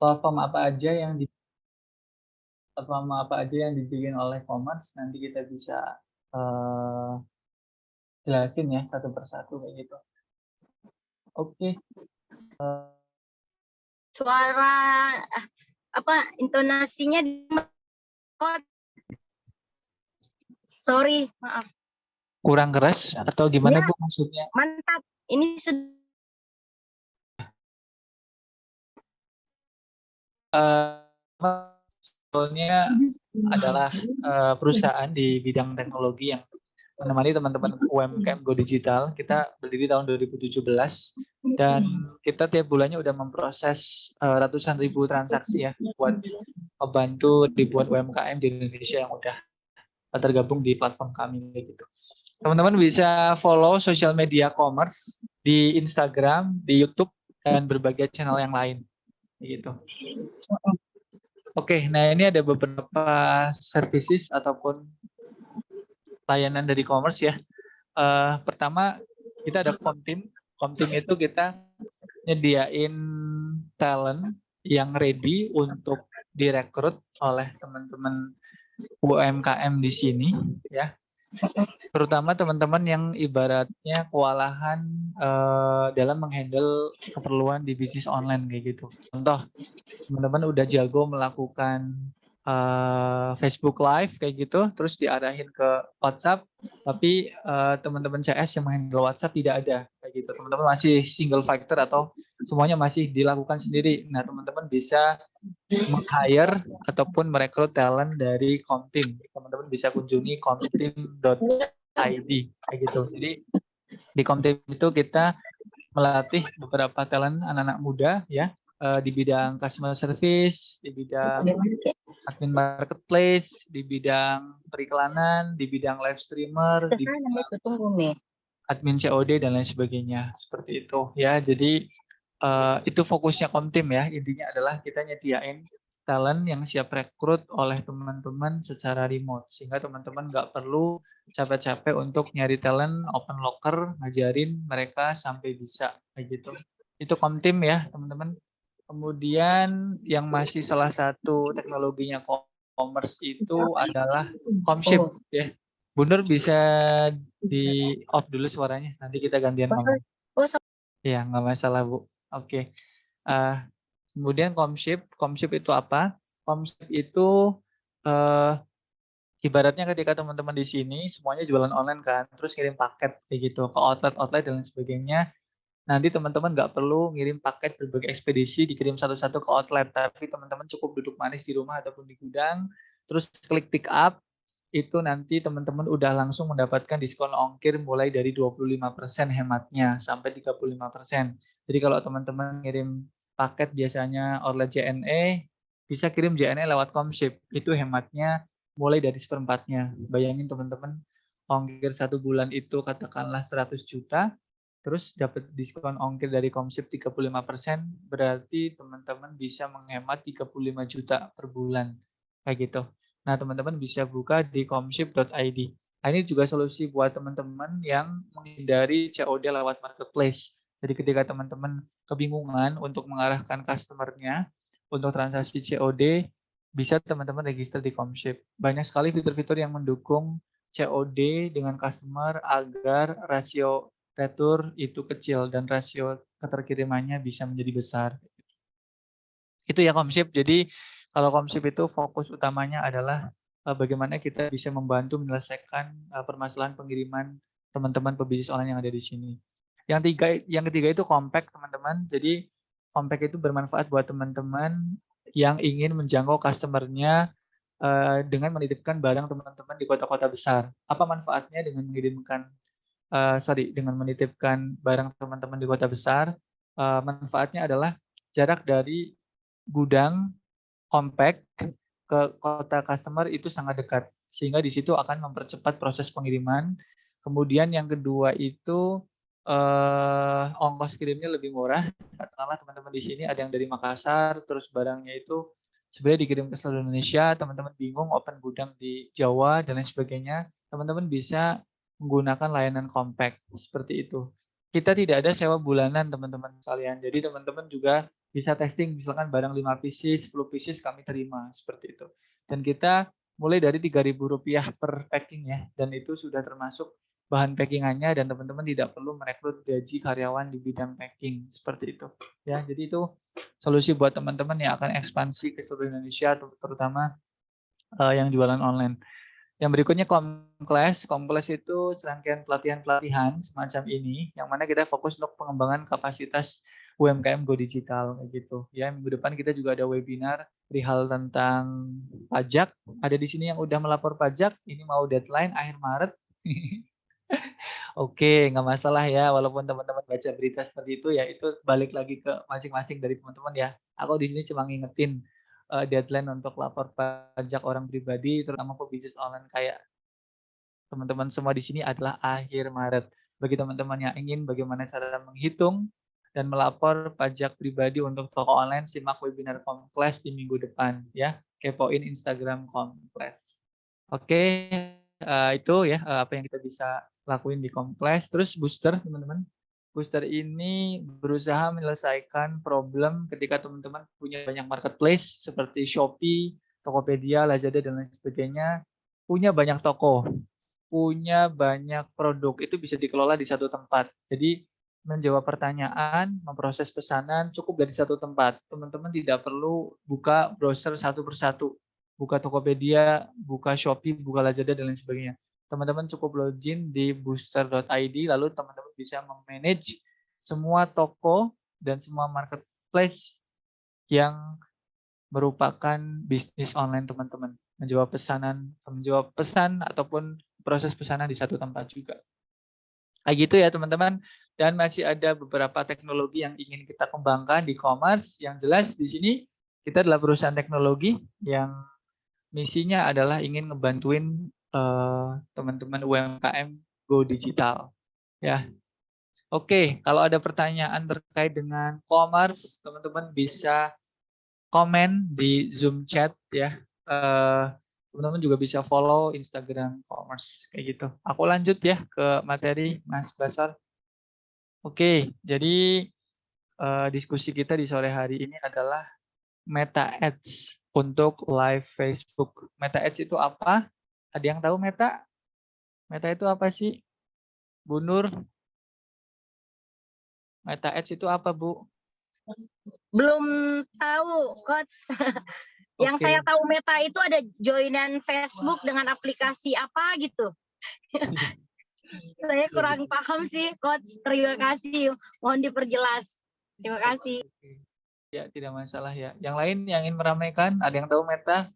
platform apa aja yang dibikin oleh Commerce, nanti kita bisa jelasin ya satu persatu kayak gitu. Oke. Suara intonasinya sorry, maaf. Kurang keras atau gimana Ya, Bu maksudnya? mantap. Ini sebetulnya adalah perusahaan di bidang teknologi yang menemani teman-teman UMKM Go Digital. Kita berdiri tahun 2017 dan kita tiap bulannya udah memproses ratusan ribu transaksi ya buat membantu ribuan UMKM di Indonesia yang udah tergabung di platform kami gitu. Teman-teman bisa follow sosial media Commerce di Instagram, di YouTube, dan berbagai channel yang lain gitu. Oke, nah ini ada beberapa services ataupun layanan dari Commerce ya. Pertama kita ada Comteam. Comteam itu kita nyediain talent yang ready untuk direkrut oleh teman-teman UMKM di sini ya. Terutama teman-teman yang ibaratnya kewalahan dalam menghandle keperluan di bisnis online kayak gitu. Contoh, teman-teman udah jago melakukan Facebook Live kayak gitu, terus diarahin ke WhatsApp, tapi teman-teman CS yang menghandle WhatsApp tidak ada kayak gitu. Teman-teman masih single factor atau semuanya masih dilakukan sendiri. Nah, teman-teman bisa meng-hire ataupun merekrut talent dari Comteam. Teman-teman bisa kunjungi comteam.id kayak gitu. Jadi di Comteam itu kita melatih beberapa talent anak-anak muda ya di bidang customer service, di bidang admin marketplace, di bidang periklanan, di bidang live streamer, di bidang admin COD dan lain sebagainya seperti itu ya. Jadi itu fokusnya Comteam ya. Intinya adalah kita nyediain talent yang siap rekrut oleh teman-teman secara remote sehingga teman-teman nggak perlu capek-capek untuk nyari talent, open locker, ngajarin mereka sampai bisa kayak gitu. Itu Comteam ya teman-teman. Kemudian yang masih salah satu teknologinya Commerce itu adalah Comship ya. Bu Nur bisa di off dulu suaranya, nanti kita gantian ngomong. Ya, nggak masalah Bu. Oke. Kemudian Comship itu apa? Comship itu ibaratnya ketika teman-teman di sini semuanya jualan online kan, terus kirim paket kayak gitu ke outlet dan lain sebagainya. Nanti teman-teman nggak perlu ngirim paket berbagai ekspedisi dikirim satu-satu ke outlet, tapi teman-teman cukup duduk manis di rumah ataupun di gudang, terus klik pick up, itu nanti teman-teman udah langsung mendapatkan diskon ongkir mulai dari 25% hematnya sampai 35%. Jadi kalau teman-teman ngirim paket biasanya outlet JNE, bisa kirim JNE lewat Comship, itu hematnya mulai dari seperempatnya. Bayangin teman-teman, ongkir 1 bulan itu katakanlah 100 juta, terus dapat diskon ongkir dari Comship 35%, berarti teman-teman bisa menghemat 35 juta per bulan. Kayak gitu. Nah, teman-teman bisa buka di comship.id. Nah, ini juga solusi buat teman-teman yang menghindari COD lewat marketplace. Jadi ketika teman-teman kebingungan untuk mengarahkan customer-nya untuk transaksi COD, bisa teman-teman register di Comship. Banyak sekali fitur-fitur yang mendukung COD dengan customer agar rasio retur itu kecil dan rasio keterkirimannya bisa menjadi besar. Itu ya Comship. Jadi kalau Comship itu fokus utamanya adalah bagaimana kita bisa membantu menyelesaikan permasalahan pengiriman teman-teman pebisnis online yang ada di sini. Yang ketiga itu Compact teman-teman. Jadi Compact itu bermanfaat buat teman-teman yang ingin menjangkau customer-nya dengan menitipkan barang teman-teman di kota-kota besar. Apa manfaatnya dengan mengirimkan dengan menitipkan barang teman-teman di kota besar? Manfaatnya adalah jarak dari gudang compact ke kota customer itu sangat dekat, sehingga di situ akan mempercepat proses pengiriman. Kemudian yang kedua itu ongkos kirimnya lebih murah. Katakanlah teman-teman di sini ada yang dari Makassar, terus barangnya itu sebenarnya dikirim ke seluruh Indonesia, teman-teman bingung open gudang di Jawa dan lain sebagainya, teman-teman bisa menggunakan layanan compact seperti itu. Kita tidak ada sewa bulanan teman-teman sekalian, jadi teman-teman juga bisa testing misalkan barang 5 pieces, 10 pieces kami terima seperti itu. Dan kita mulai dari Rp3.000 per packing ya, dan itu sudah termasuk bahan packingannya dan teman-teman tidak perlu merekrut gaji karyawan di bidang packing seperti itu. Ya, jadi itu solusi buat teman-teman yang akan ekspansi ke seluruh Indonesia terutama yang jualan online. Yang berikutnya Comclass. Comclass itu serangkaian pelatihan-pelatihan semacam ini, yang mana kita fokus untuk pengembangan kapasitas UMKM Go Digital kayak gitu. Ya, minggu depan kita juga ada webinar perihal tentang pajak. Ada di sini yang udah melapor pajak, ini mau deadline akhir Maret. Oke, nggak masalah ya, walaupun teman-teman baca berita seperti itu ya, itu balik lagi ke masing-masing dari teman-teman ya. Aku di sini cuma ngingetin deadline untuk lapor pajak orang pribadi, terutama pebisnis online kayak teman-teman semua di sini adalah akhir Maret. Bagi teman-teman yang ingin bagaimana cara menghitung dan melapor pajak pribadi untuk toko online, simak webinar Comclass di minggu depan ya. Kepoin Instagram Comclass. Oke, itu ya apa yang kita bisa lakuin di Comclass. Terus booster teman-teman. Booster ini berusaha menyelesaikan problem ketika teman-teman punya banyak marketplace seperti Shopee, Tokopedia, Lazada, dan lain sebagainya. Punya banyak toko, punya banyak produk, itu bisa dikelola di satu tempat. Jadi menjawab pertanyaan, memproses pesanan cukup dari satu tempat. Teman-teman tidak perlu buka browser satu persatu, buka Tokopedia, buka Shopee, buka Lazada, dan lain sebagainya. Teman-teman cukup login di booster.id, lalu teman-teman bisa memanage semua toko dan semua marketplace yang merupakan bisnis online teman-teman. Menjawab pesan ataupun proses pesanan di satu tempat juga. Kayak gitu ya teman-teman. Dan masih ada beberapa teknologi yang ingin kita kembangkan di e-commerce. Yang jelas di sini kita adalah perusahaan teknologi yang misinya adalah ingin ngebantuin teman-teman UMKM Go Digital. Ya. Oke, kalau ada pertanyaan terkait dengan e-commerce, teman-teman bisa komen di Zoom chat ya. Teman-teman juga bisa follow Instagram commerce kayak gitu. Aku lanjut ya ke materi Mas Basar. Oke, jadi diskusi kita di sore hari ini adalah Meta Ads untuk live Facebook. Meta Ads itu apa? Ada yang tahu Meta? Meta itu apa sih? Bu Nur, Meta Ads itu apa, Bu? Belum tahu, Coach. Yang Oke. saya tahu Meta itu ada joinan Facebook dengan aplikasi apa gitu. Saya kurang paham sih, Coach. Terima kasih. Mohon diperjelas. Terima kasih. Ya, tidak masalah ya. Yang lain yang ingin meramaikan, ada yang tahu Meta?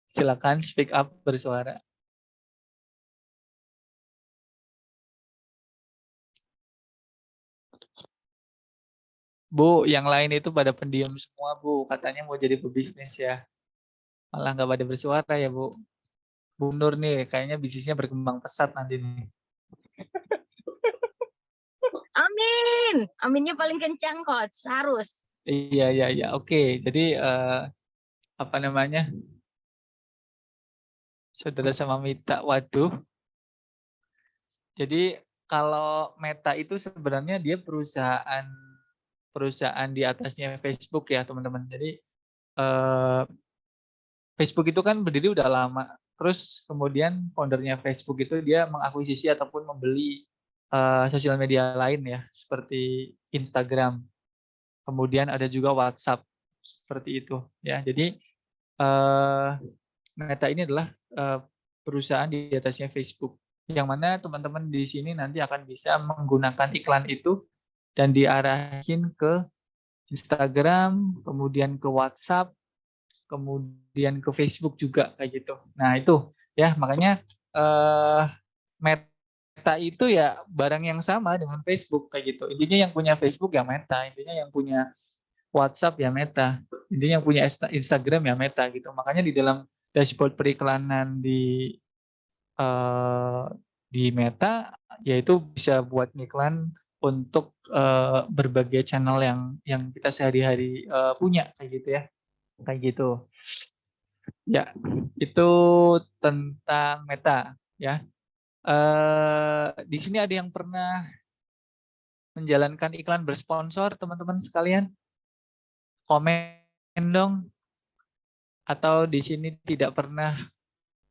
Silakan speak up, bersuara. Bu, yang lain itu pada pendiam semua, Bu. Katanya mau jadi pebisnis ya. Malah nggak pada bersuara ya, Bu. Bu Nur nih, kayaknya bisnisnya berkembang pesat nanti nih. Amin. Aminnya paling kencang, Coach. Harus. Iya, iya, iya. Oke, jadi apa namanya? Saudara sama Mita, waduh. Jadi kalau Meta itu sebenarnya dia perusahaan di atasnya Facebook ya, teman-teman. Jadi Facebook itu kan berdiri udah lama. Terus kemudian foundernya Facebook itu dia mengakuisisi ataupun membeli sosial media lain ya, seperti Instagram. Kemudian ada juga WhatsApp seperti itu ya. Jadi Meta ini adalah perusahaan di atasnya Facebook. Yang mana teman-teman di sini nanti akan bisa menggunakan iklan itu dan diarahin ke Instagram, kemudian ke WhatsApp, kemudian ke Facebook juga kayak gitu. Nah itu ya makanya Meta itu ya barang yang sama dengan Facebook kayak gitu. Intinya yang punya Facebook ya Meta, intinya yang punya WhatsApp ya Meta, intinya yang punya Instagram ya Meta gitu. Makanya di dalam dashboard periklanan eh, di Meta yaitu bisa buat iklan untuk berbagai channel yang kita sehari-hari punya kayak gitu ya. Kayak gitu. Ya, itu tentang Meta ya. Di sini ada yang pernah menjalankan iklan bersponsor, teman-teman sekalian? Komen dong. Atau di sini tidak pernah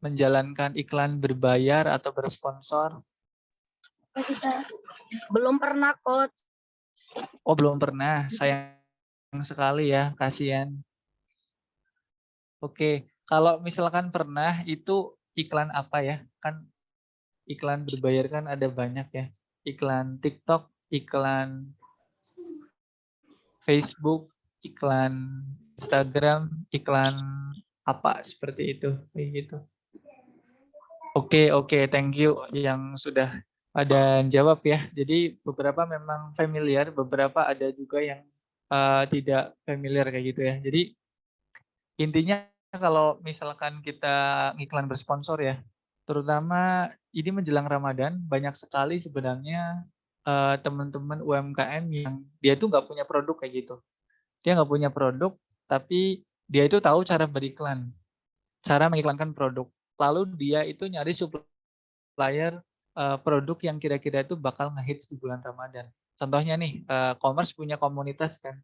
menjalankan iklan berbayar atau bersponsor? Belum pernah, Coach. Oh, belum pernah. Sayang sekali ya, kasihan. Oke, kalau misalkan pernah, itu iklan apa ya? Kan iklan berbayar kan ada banyak ya. Iklan TikTok, iklan Facebook, iklan Instagram, iklan apa seperti itu, kayak gitu. Oke, thank you yang sudah pada jawab ya. Jadi beberapa memang familiar, beberapa ada juga yang tidak familiar kayak gitu ya. Jadi intinya kalau misalkan kita ngiklan bersponsor ya, terutama ini menjelang Ramadan, banyak sekali sebenarnya teman-teman UMKM yang dia tuh nggak punya produk kayak gitu. Dia nggak punya produk, tapi dia itu tahu cara beriklan, cara mengiklankan produk. Lalu dia itu nyari supplier produk yang kira-kira itu bakal ngehits di bulan Ramadan. Contohnya nih, commerce punya komunitas kan.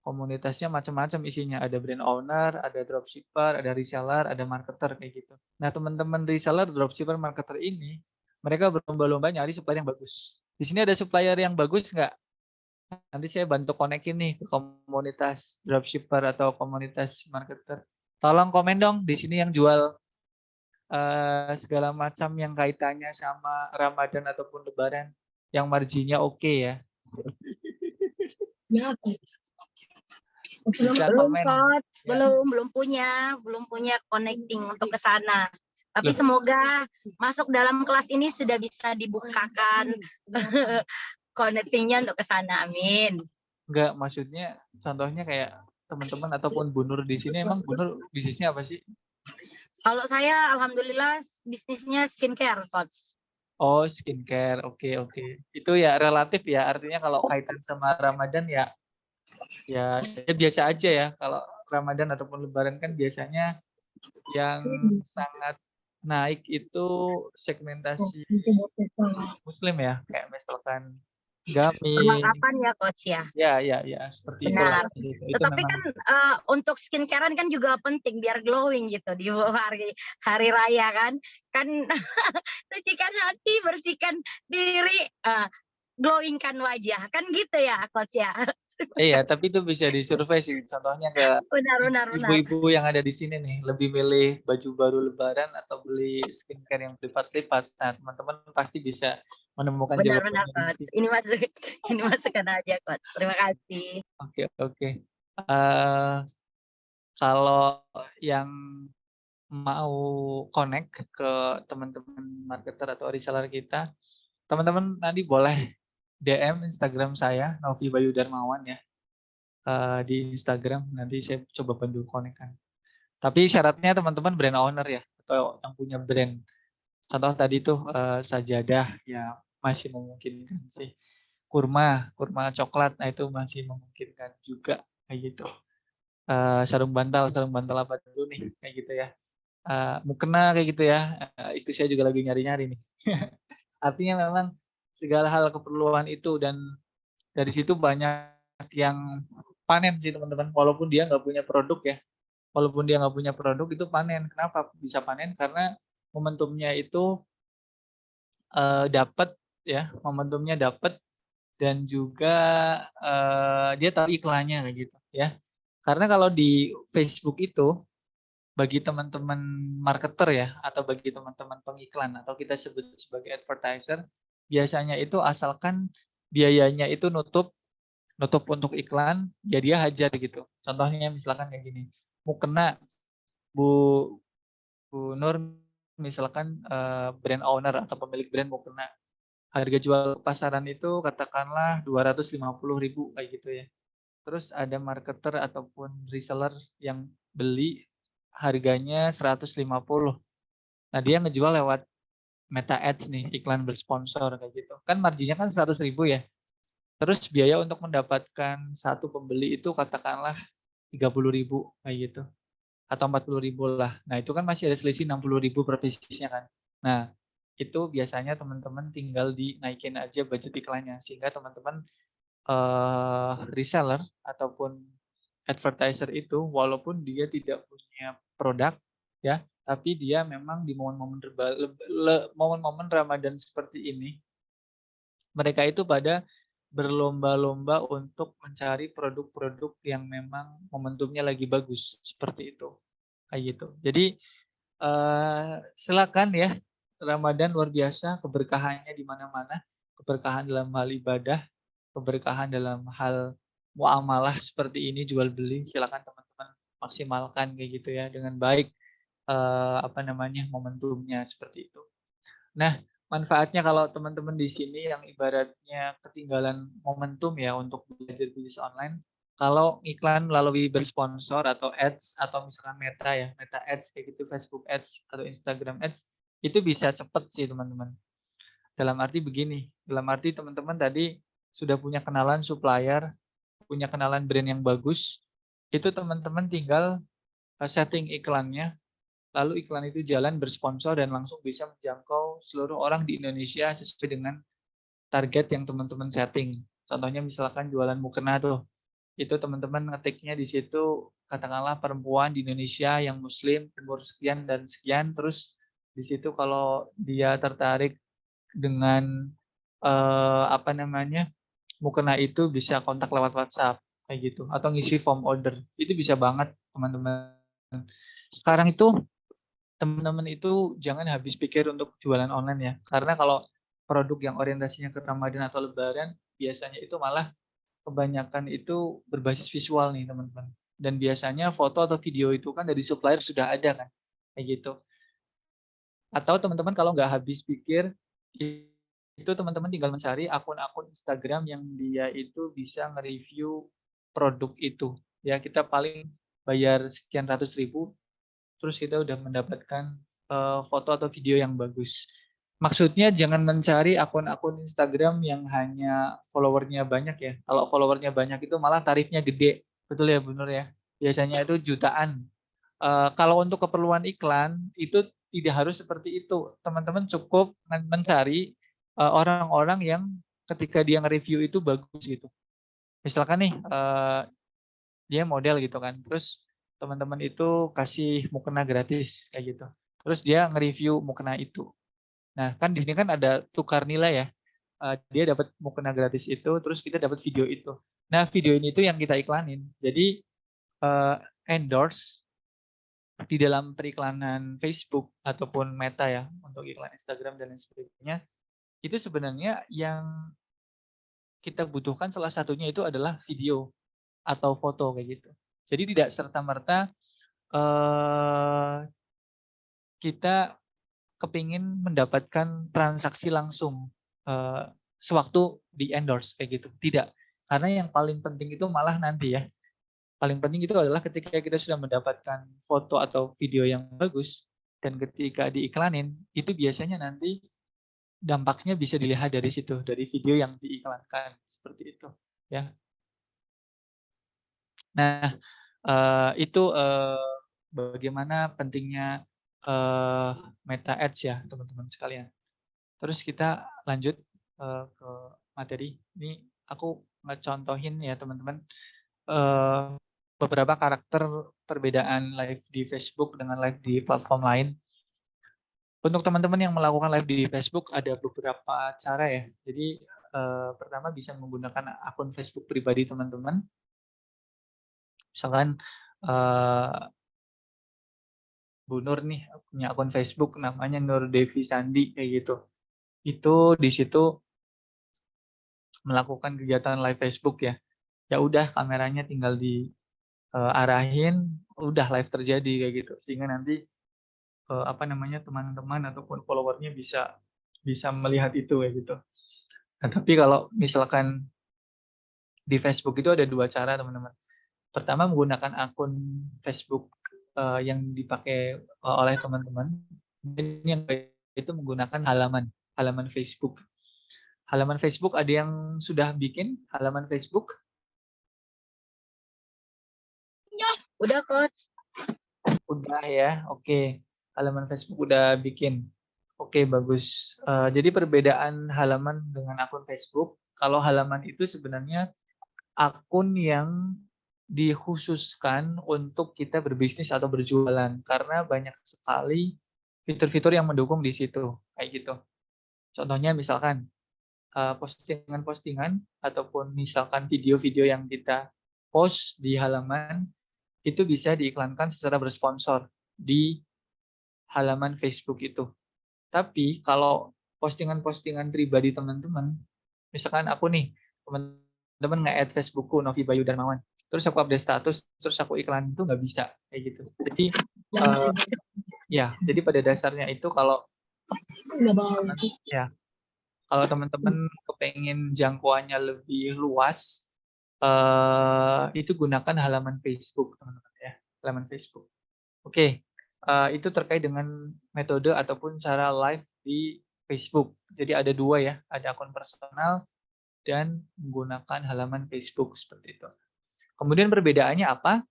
Komunitasnya macam-macam isinya, ada brand owner, ada dropshipper, ada reseller, ada marketer kayak gitu. Nah, teman-teman reseller, dropshipper, marketer ini mereka berlomba-lomba nyari supplier yang bagus. Di sini ada supplier yang bagus nggak? Nanti saya bantu konekin nih ke komunitas dropshipper atau komunitas marketer. Tolong komen dong di sini yang jual segala macam yang kaitannya sama Ramadan ataupun Lebaran yang marginnya oke ya. Ya, Bisa belum, komen Coach. ya. Belum punya connecting untuk ke sana. Tapi Loh, semoga masuk dalam kelas ini sudah bisa dibukakan connectingnya untuk ke sana. Amin. enggak, maksudnya contohnya kayak teman-teman ataupun Bu Nur di sini, emang Bu Nur bisnisnya apa sih? Kalau saya alhamdulillah bisnisnya skincare, Coach. Oh, skincare. Oke. Itu ya relatif ya. Artinya kalau kaitan sama Ramadan ya biasa aja ya. Kalau Ramadan ataupun Lebaran kan biasanya yang sangat naik itu segmentasi Muslim ya. Kayak misalkan gamis. Perlengkapan ya, Coach ya. Ya, seperti itulah. Benar. Itu Tetapi memang kan untuk skincarean kan juga penting biar glowing gitu di hari raya kan. Kan sucikan hati, bersihkan diri, glowingkan wajah. Kan gitu ya, Coach ya. iya, tapi itu bisa disurvei sih. Contohnya ke Benar. ibu-ibu yang ada di sini nih, lebih milih baju baru Lebaran atau beli skincare yang berlipat-lipat. Nah, teman-teman pasti bisa menemukan Benar, jawabannya di Coach. sini. Ini masukkan aja, Coach. Terima kasih. Oke. Eh, kalau yang mau connect ke teman-teman marketer atau reseller kita, teman-teman nanti boleh DM Instagram saya, Novi Bayu Darmawan ya. Di Instagram nanti saya coba bantu connect kan. Tapi syaratnya teman-teman brand owner ya, atau yang punya brand. Contoh tadi tuh sajadah ya masih memungkinkan sih. Kurma coklat, nah itu masih memungkinkan juga kayak gitu. Sarung bantal apa dulu nih kayak gitu ya. Mukena kayak gitu ya. Istri saya juga lagi nyari-nyari nih. Artinya memang segala hal keperluan itu dan dari situ banyak yang panen sih teman-teman. Walaupun dia nggak punya produk ya. Walaupun dia nggak punya produk itu panen. Kenapa bisa panen? Karena momentumnya itu dapat ya, momentumnya dapat dan juga dia tahu iklannya kayak gitu ya. Karena kalau di Facebook itu bagi teman-teman marketer ya atau bagi teman-teman pengiklan atau kita sebut sebagai advertiser, biasanya itu asalkan biayanya itu nutup untuk iklan, ya dia hajar gitu. Contohnya misalkan kayak gini, mau kena Bu Bu Nur misalkan brand owner atau pemilik brand mau kena harga jual pasaran itu katakanlah 250.000 kayak gitu ya. Terus ada marketer ataupun reseller yang beli harganya 150. Nah, dia ngejual lewat Meta Ads nih, iklan bersponsor kayak gitu. Kan marginnya kan 100.000 ya. Terus biaya untuk mendapatkan satu pembeli itu katakanlah 30.000 kayak gitu. Atau 40.000 lah. Nah, itu kan masih ada selisih 60.000 per piece-nya kan. Nah, itu biasanya teman-teman tinggal dinaikin aja budget iklannya, sehingga teman-teman reseller ataupun advertiser itu walaupun dia tidak punya produk ya, tapi dia memang di momen-momen Ramadan seperti ini, mereka itu pada berlomba-lomba untuk mencari produk-produk yang memang momentumnya lagi bagus, seperti itu. Kayak gitu. Jadi silakan ya, Ramadan luar biasa, keberkahannya di mana-mana, keberkahan dalam hal ibadah, keberkahan dalam hal muamalah seperti ini, jual beli, silakan teman-teman maksimalkan kayak gitu ya dengan baik momentumnya seperti itu. Nah, manfaatnya kalau teman-teman di sini yang ibaratnya ketinggalan momentum ya untuk belajar bisnis online, kalau iklan melalui bersponsor atau ads atau misalkan Meta ya, Meta Ads kayak gitu, Facebook Ads atau Instagram Ads, itu bisa cepet sih teman-teman. Dalam arti begini, dalam arti teman-teman tadi sudah punya kenalan supplier, punya kenalan brand yang bagus, itu teman-teman tinggal setting iklannya, lalu iklan itu jalan bersponsor dan langsung bisa menjangkau seluruh orang di Indonesia sesuai dengan target yang teman-teman setting. Contohnya misalkan jualan mukena tuh, itu teman-teman ngetiknya di situ katakanlah perempuan di Indonesia yang muslim umur sekian dan sekian, terus di situ kalau dia tertarik dengan mukena itu bisa kontak lewat WhatsApp kayak gitu atau ngisi form order. Itu bisa banget teman-teman. Sekarang itu teman-teman itu jangan habis pikir untuk jualan online ya. Karena kalau produk yang orientasinya ke Ramadan atau Lebaran, biasanya itu malah kebanyakan itu berbasis visual nih teman-teman. Dan biasanya foto atau video itu kan dari supplier sudah ada kan, kayak gitu. Atau teman-teman kalau nggak habis pikir, itu teman-teman tinggal mencari akun-akun Instagram yang dia itu bisa nge-review produk itu. Ya kita paling bayar sekian ratus ribu, terus kita udah mendapatkan foto atau video yang bagus. Maksudnya jangan mencari akun-akun Instagram yang hanya followernya banyak ya. Kalau followernya banyak itu malah tarifnya gede, betul ya Bu Nur ya. Biasanya itu jutaan. Kalau untuk keperluan iklan itu tidak harus seperti itu. Teman-teman cukup mencari orang-orang yang ketika dia nge-review itu bagus gitu. Misalkan nih dia model gitu kan, terus teman-teman itu kasih mukena gratis kayak gitu. Terus dia nge-review mukena itu. Nah, kan di sini kan ada tukar nilai ya. Dia dapat mukena gratis itu, terus kita dapat video itu. Nah, video ini itu yang kita iklanin. Jadi endorse di dalam periklanan Facebook ataupun Meta ya untuk iklan Instagram dan lain sebagainya, itu sebenarnya yang kita butuhkan salah satunya itu adalah video atau foto kayak gitu. Jadi tidak serta-merta kita kepingin mendapatkan transaksi langsung sewaktu di endorse kayak gitu. Tidak. Karena yang paling penting itu malah nanti ya. Paling penting itu adalah ketika kita sudah mendapatkan foto atau video yang bagus dan ketika diiklanin, itu biasanya nanti dampaknya bisa dilihat dari situ, dari video yang diiklankan seperti itu ya. Nah, itu bagaimana pentingnya Meta Ads ya teman-teman sekalian. Terus kita lanjut ke materi. Ini aku ngecontohin ya teman-teman beberapa karakter perbedaan live di Facebook dengan live di platform lain. Untuk teman-teman yang melakukan live di Facebook ada beberapa cara ya. Jadi pertama bisa menggunakan akun Facebook pribadi teman-teman. Misalkan Bu Nur nih punya akun Facebook namanya Nur Devi Sandi kayak gitu. Itu di situ melakukan kegiatan live Facebook ya. Ya udah kameranya tinggal diarahin, udah live terjadi kayak gitu. Sehingga nanti teman-teman ataupun followernya bisa bisa melihat itu kayak gitu. Nah, tapi kalau misalkan di Facebook itu ada dua cara teman-teman. Pertama menggunakan akun Facebook yang dipakai oleh teman-teman. Dan yang itu menggunakan halaman Facebook. Halaman Facebook ada yang sudah bikin halaman Facebook? Ya, udah coach. Udah ya, oke. Halaman Facebook udah bikin. Oke, bagus. Jadi perbedaan halaman dengan akun Facebook, kalau halaman itu sebenarnya akun yang dikhususkan untuk kita berbisnis atau berjualan, karena banyak sekali fitur-fitur yang mendukung di situ, kayak gitu. Contohnya misalkan, postingan-postingan ataupun misalkan video-video yang kita post di halaman, itu bisa diiklankan secara bersponsor di halaman Facebook itu. Tapi kalau postingan-postingan pribadi teman-teman, misalkan aku nih, teman-teman nge-add Facebookku Novi Bayu Darmawan, terus aku update status, terus aku iklan itu nggak bisa kayak gitu. Jadi ya, jadi pada dasarnya itu kalau ya kalau teman-teman kepengen jangkauannya lebih luas, itu gunakan halaman Facebook teman-teman ya, halaman Facebook. Oke, itu terkait dengan metode ataupun cara live di Facebook. Jadi ada 2 ya, ada akun personal dan menggunakan halaman Facebook seperti itu. Kemudian perbedaannya apa?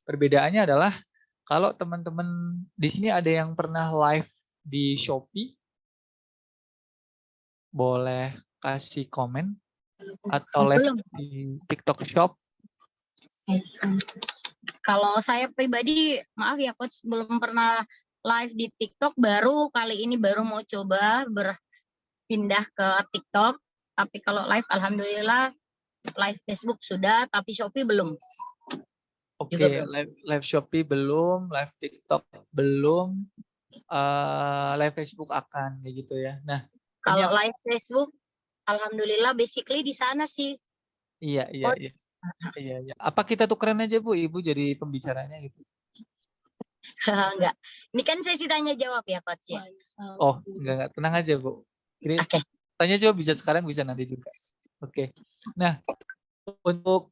Perbedaannya adalah kalau teman-teman di sini ada yang pernah live di Shopee, boleh kasih komen atau live Belum. di TikTok Shop. Kalau saya pribadi, maaf ya Coach, belum pernah live di TikTok, baru kali ini baru mau coba berpindah ke TikTok. Tapi kalau live, alhamdulillah live Facebook sudah, tapi Shopee belum. Oke, Juga belum. live Shopee belum, live TikTok belum, live Facebook akan kayak gitu ya. Nah, ini Kalau live Facebook, alhamdulillah basically di sana sih, iya. Coach. Iya. Apa kita tukeran aja Bu, Ibu jadi pembicaranya gitu? Enggak. Ini kan sesi tanya jawab ya Coach ya. Oh, enggak, tenang aja Bu. Ini Oke. tanya jawab bisa sekarang, bisa nanti juga. Oke. Nah, untuk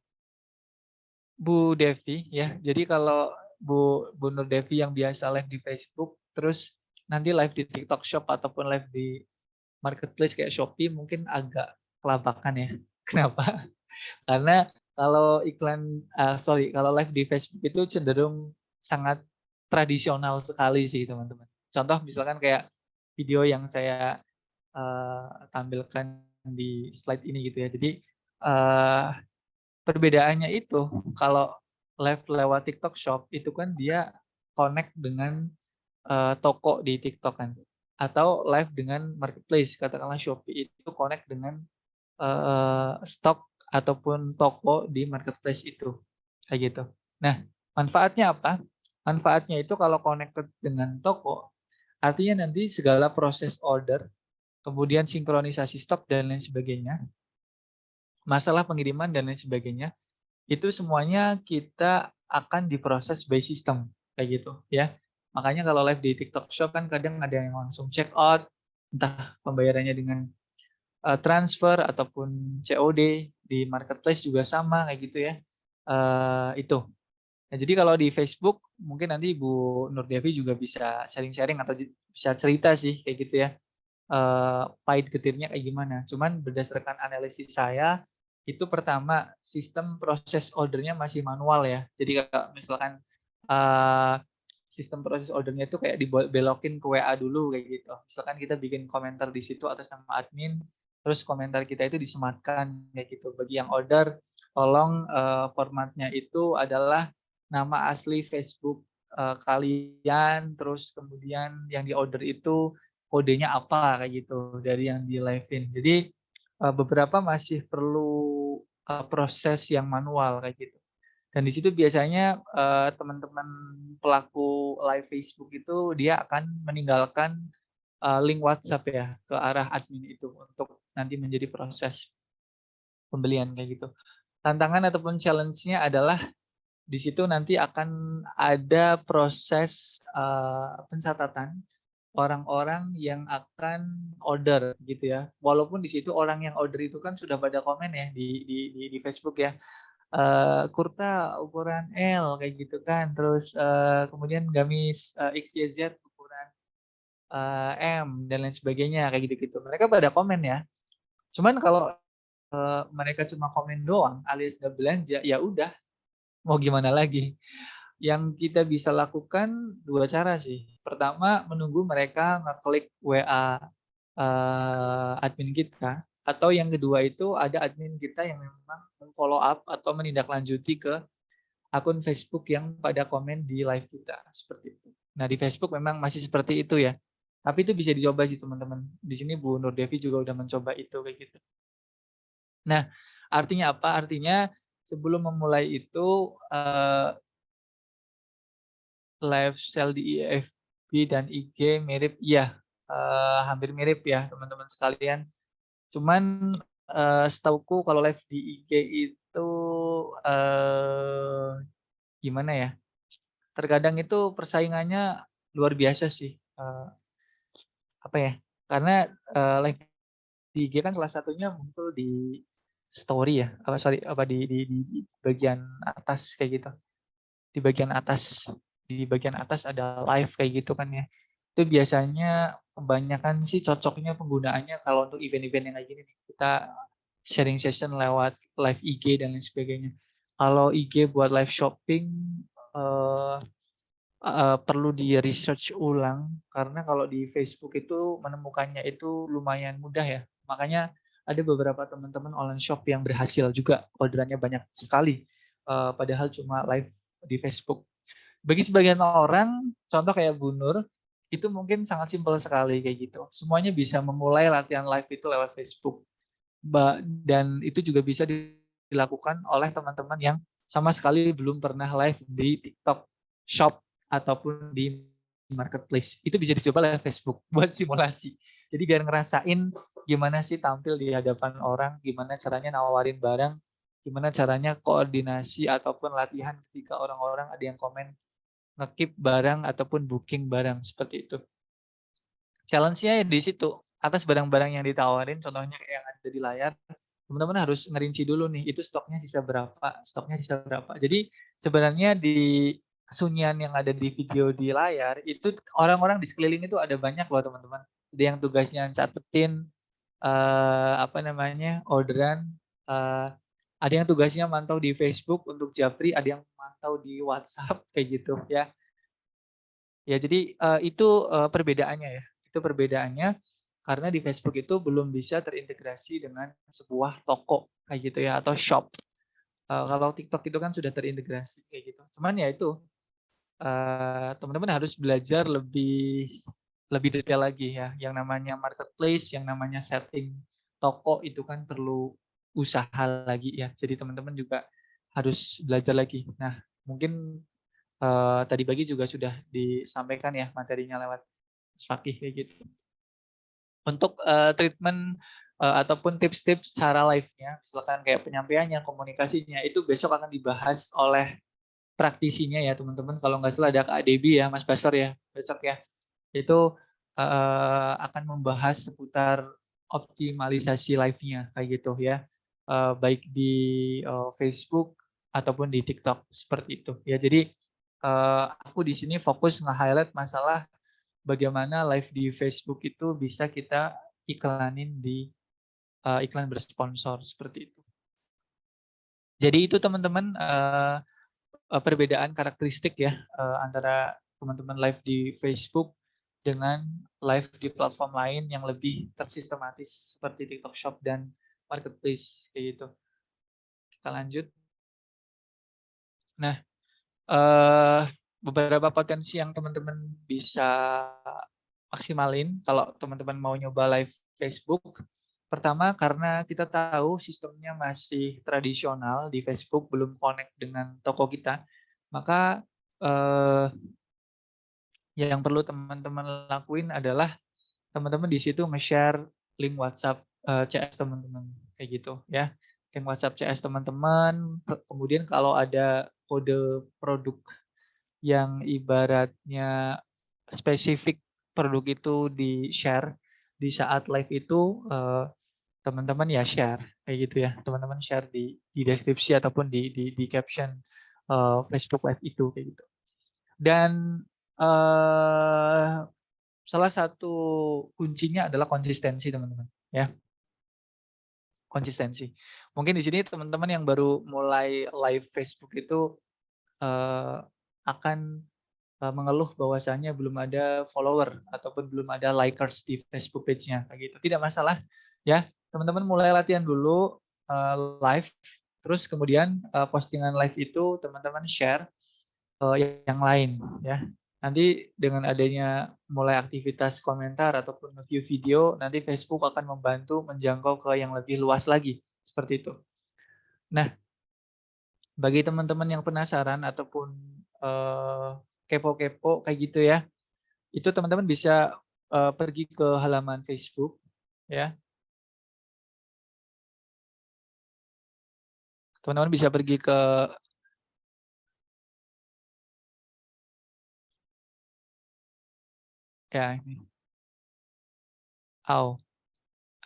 Bu Devi ya. Jadi kalau Bu Nur Devi yang biasa live di Facebook, terus nanti live di TikTok Shop ataupun live di marketplace kayak Shopee mungkin agak kelabakan ya. Kenapa? Karena kalau kalau live di Facebook itu cenderung sangat tradisional sekali sih teman-teman. Contoh misalkan kayak video yang saya tampilkan di slide ini gitu ya. Jadi perbedaannya itu kalau live lewat TikTok Shop itu kan dia connect dengan toko di TikTok kan, atau live dengan marketplace katakanlah Shopee itu connect dengan stok ataupun toko di marketplace itu, kayak gitu. Nah, manfaatnya apa? Manfaatnya itu kalau connected dengan toko, artinya nanti segala proses order, kemudian sinkronisasi stok dan lain sebagainya, masalah pengiriman dan lain sebagainya, itu semuanya kita akan diproses by system, kayak gitu ya. Makanya kalau live di TikTok Shop kan kadang ada yang langsung check out, entah pembayarannya dengan transfer ataupun COD, di marketplace juga sama kayak gitu ya. Itu. Nah, jadi kalau di Facebook mungkin nanti Bu Nur Devi juga bisa sharing-sharing atau bisa cerita sih kayak gitu ya. Pahit getirnya kayak gimana. Cuman berdasarkan analisis saya itu pertama sistem proses ordernya masih manual ya. Jadi kalau misalkan sistem proses ordernya itu kayak dibelokin ke WA dulu kayak gitu. Misalkan kita bikin komentar di situ atas nama admin, terus komentar kita itu disematkan kayak gitu. Bagi yang order, tolong formatnya itu adalah nama asli Facebook kalian, terus kemudian yang di order itu kodenya apa kayak gitu dari yang di live-in. Jadi beberapa masih perlu proses yang manual kayak gitu. Dan di situ biasanya teman-teman pelaku live Facebook itu dia akan meninggalkan link WhatsApp ya ke arah admin itu untuk nanti menjadi proses pembelian kayak gitu. Tantangan ataupun challenge-nya adalah di situ nanti akan ada proses pencatatan orang-orang yang akan order gitu ya. Walaupun di situ orang yang order itu kan sudah pada komen ya di Facebook ya. Kurta ukuran L kayak gitu kan. Terus kemudian gamis XYZ ukuran M dan lain sebagainya kayak gitu-gitu. Mereka pada komen ya. Cuman kalau mereka cuma komen doang alias nggak belanja, ya udah mau gimana lagi. Yang kita bisa lakukan 2 cara sih. Pertama, menunggu mereka ngeklik WA, admin kita, atau yang kedua itu ada admin kita yang memang mem-follow up atau menindaklanjuti ke akun Facebook yang pada komen di live kita, seperti itu. Nah, di Facebook memang masih seperti itu ya, tapi itu bisa dicoba sih teman-teman. Di sini Bu Nur Devi juga udah mencoba itu, kayak gitu. Nah, artinya apa? Artinya sebelum memulai itu, live sell di FB dan IG mirip iya, hampir mirip ya teman-teman sekalian. Cuman, setahuku kalau live di IG itu, eee, gimana ya, terkadang itu persaingannya luar biasa sih, apa ya, karena, live di IG kan salah satunya muncul di story ya, apa sorry, apa di bagian atas kayak gitu. Di bagian atas ada live kayak gitu kan ya. Itu biasanya kebanyakan sih cocoknya penggunaannya kalau untuk event-event yang kayak gini nih, kita sharing session lewat live IG dan lain sebagainya. Kalau IG buat live shopping, eee perlu di-research ulang, karena kalau di Facebook itu menemukannya itu lumayan mudah ya. Makanya ada beberapa teman-teman online shop yang berhasil juga, orderannya banyak sekali, padahal cuma live di Facebook. Bagi sebagian orang, contoh kayak Bu Nur, itu mungkin sangat simpel sekali kayak gitu. Semuanya bisa memulai latihan live itu lewat Facebook. Dan itu juga bisa dilakukan oleh teman-teman yang sama sekali belum pernah live di TikTok Shop ataupun di marketplace. Itu bisa dicoba lewat Facebook buat simulasi. Jadi biar ngerasain gimana sih tampil di hadapan orang, gimana caranya nawarin barang, gimana caranya koordinasi ataupun latihan ketika orang-orang ada yang komen nge-keep barang ataupun booking barang, seperti itu. Challenge-nya di situ, atas barang-barang yang ditawarin contohnya kayak yang ada di layar, teman-teman harus ngerinci dulu nih, itu stoknya sisa berapa. Jadi sebenarnya di kesunyian yang ada di video di layar, itu orang-orang di sekeliling itu ada banyak loh teman-teman. Ada yang tugasnya catetin, apa namanya, orderan, ada yang tugasnya mantau di Facebook untuk Japri, ada yang mantau di WhatsApp, kayak gitu ya. Ya jadi, itu, perbedaannya ya, itu perbedaannya karena di Facebook itu belum bisa terintegrasi dengan sebuah toko kayak gitu ya atau shop. Kalau TikTok itu kan sudah terintegrasi kayak gitu. Cuman ya itu, teman-teman harus belajar lebih lebih detail lagi ya, yang namanya marketplace, yang namanya setting toko itu kan perlu usaha lagi ya. Jadi teman-teman juga harus belajar lagi. Nah, mungkin tadi pagi juga sudah disampaikan ya materinya lewat Mas Fakih kayak gitu. Untuk, treatment, ataupun tips-tips cara live-nya, misalkan kayak penyampaiannya, komunikasinya, itu besok akan dibahas oleh praktisinya ya teman-teman. Kalau nggak salah ada Kak Debbie ya, Mas Basar ya, besok ya. Itu, akan membahas seputar optimalisasi live-nya kayak gitu ya, baik di, Facebook ataupun di TikTok, seperti itu. Ya jadi, aku di sini fokus nge-highlight masalah bagaimana live di Facebook itu bisa kita iklanin di, iklan bersponsor, seperti itu. Jadi itu teman-teman, perbedaan karakteristik ya, antara teman-teman live di Facebook dengan live di platform lain yang lebih tersistematis seperti TikTok Shop dan marketplace, kayak gitu. Kita lanjut. Nah, eee, beberapa potensi yang teman-teman bisa maksimalin kalau teman-teman mau nyoba live Facebook. Pertama, karena kita tahu sistemnya masih tradisional di Facebook, belum connect dengan toko kita, maka, eee, yang perlu teman-teman lakuin adalah teman-teman di situ nge-share link WhatsApp, CS teman-teman, kayak gitu ya. Link WhatsApp CS teman-teman, kemudian kalau ada kode produk yang ibaratnya spesifik produk itu di-share di saat live itu, teman-teman ya share, kayak gitu ya. Teman-teman share di deskripsi ataupun di caption, Facebook Live itu, kayak gitu. Dan, eee, salah satu kuncinya adalah konsistensi teman-teman, ya, konsistensi. Mungkin di sini teman-teman yang baru mulai live Facebook itu, eee, akan mengeluh bahwasanya belum ada follower ataupun belum ada likers di Facebook page-nya kayak gitu. Tidak masalah ya. Teman-teman mulai latihan dulu live, terus kemudian postingan live itu teman-teman share yang lain ya. Nanti dengan adanya mulai aktivitas komentar ataupun review video, nanti Facebook akan membantu menjangkau ke yang lebih luas lagi, seperti itu. Nah, bagi teman-teman yang penasaran ataupun kepo-kepo kayak gitu ya, itu teman-teman bisa pergi ke halaman Facebook ya. Teman-teman bisa pergi ke ya ini.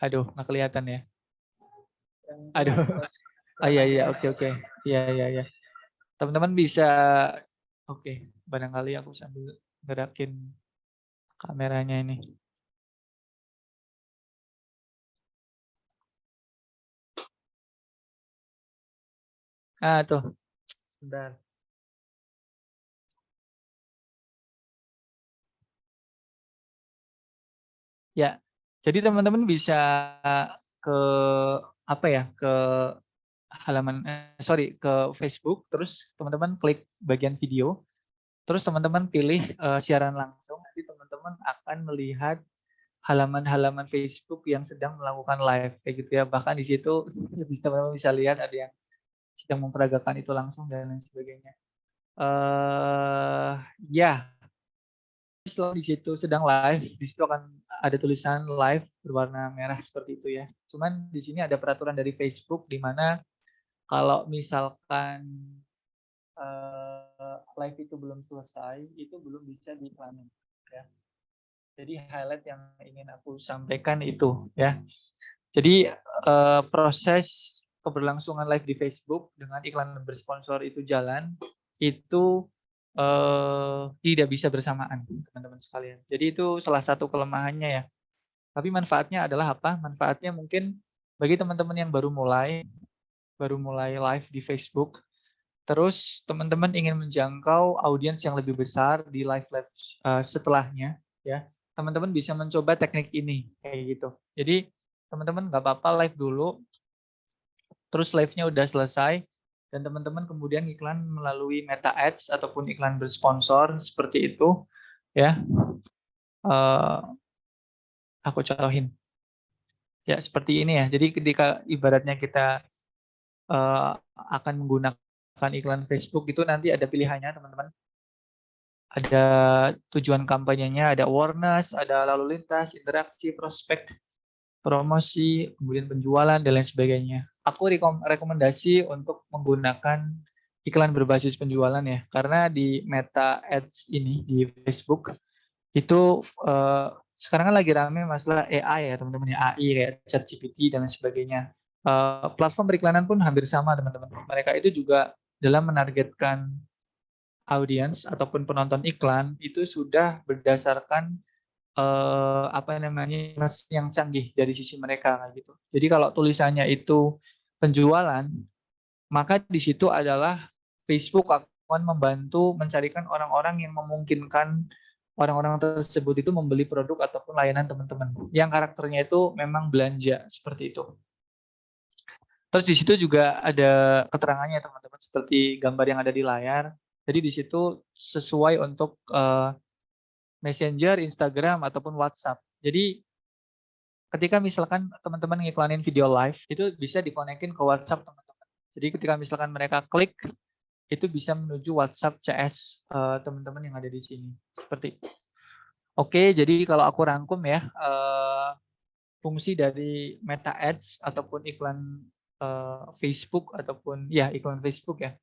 Aduh, nggak kelihatan ya. Aduh. Oh iya iya, oke oke. Iya iya iya. Teman-teman bisa oke, barangkali aku sambil gerakin kameranya ini. Ah, tuh. Sebentar. Ya. Jadi teman-teman bisa ke apa ya? Ke halaman ke Facebook, terus teman-teman klik bagian video, terus teman-teman pilih siaran langsung. Nanti teman-teman akan melihat halaman-halaman Facebook yang sedang melakukan live kayak gitu ya. Bahkan di situ teman-teman bisa lihat ada yang sedang memperagakan itu langsung dan lain sebagainya. Ya, setelah di situ sedang live, di situ akan ada tulisan live berwarna merah seperti itu ya. Cuman di sini ada peraturan dari Facebook di mana kalau misalkan live itu belum selesai, itu belum bisa diiklanin ya. Jadi highlight yang ingin aku sampaikan itu ya. Jadi proses keberlangsungan live di Facebook dengan iklan bersponsor itu jalan, itu tidak bisa bersamaan teman-teman sekalian. Jadi itu salah satu kelemahannya ya. Tapi manfaatnya adalah apa? Manfaatnya mungkin bagi teman-teman yang baru mulai live di Facebook, terus teman-teman ingin menjangkau audiens yang lebih besar di live-live setelahnya ya. Teman-teman bisa mencoba teknik ini kayak gitu. Jadi teman-teman nggak apa-apa live dulu, terus live-nya udah selesai, dan teman-teman kemudian iklan melalui Meta Ads ataupun iklan bersponsor seperti itu ya. Aku contohin ya seperti ini ya. Jadi ketika ibaratnya kita akan menggunakan iklan Facebook itu nanti ada pilihannya teman-teman. Ada tujuan kampanyenya, ada awareness, ada lalu lintas, interaksi, prospek, promosi, kemudian penjualan, dan lain sebagainya. Aku rekomendasi untuk menggunakan iklan berbasis penjualan ya, karena di Meta Ads ini di Facebook itu sekarang kan lagi rame masalah AI ya teman-teman ya, AI kayak ChatGPT dan lain sebagainya. Platform periklanan pun hampir sama teman-teman. Mereka itu juga dalam menargetkan audiens ataupun penonton iklan itu sudah berdasarkan apa namanya yang canggih dari sisi mereka gitu. Jadi kalau tulisannya itu penjualan, maka di situ adalah Facebook akan membantu mencarikan orang-orang yang memungkinkan orang-orang tersebut itu membeli produk ataupun layanan teman-teman yang karakternya itu memang belanja seperti itu. Terus di situ juga ada keterangannya teman-teman seperti gambar yang ada di layar. Jadi di situ sesuai untuk Messenger, Instagram ataupun WhatsApp. Jadi ketika misalkan teman-teman ngiklanin video live itu bisa dikonekin ke WhatsApp teman-teman. Jadi ketika misalkan mereka klik itu bisa menuju WhatsApp CS teman-teman yang ada di sini. Seperti itu. Oke, jadi kalau aku rangkum ya, fungsi dari Meta Ads ataupun iklan Facebook ataupun ya iklan Facebook ya.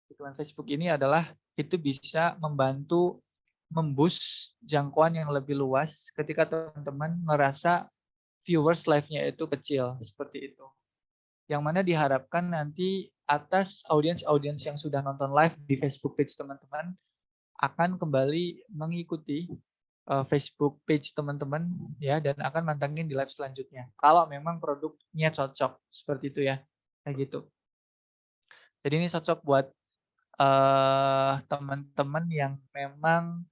Iklan Facebook ini adalah itu bisa membantu memboost jangkauan yang lebih luas ketika teman-teman merasa viewers live-nya itu kecil seperti itu. Yang mana diharapkan nanti atas audiens-audiens yang sudah nonton live di Facebook page teman-teman akan kembali mengikuti Facebook page teman-teman ya dan akan mantengin di live selanjutnya. Kalau memang produknya cocok seperti itu ya. Kayak gitu. Jadi ini cocok buat teman-teman yang memang,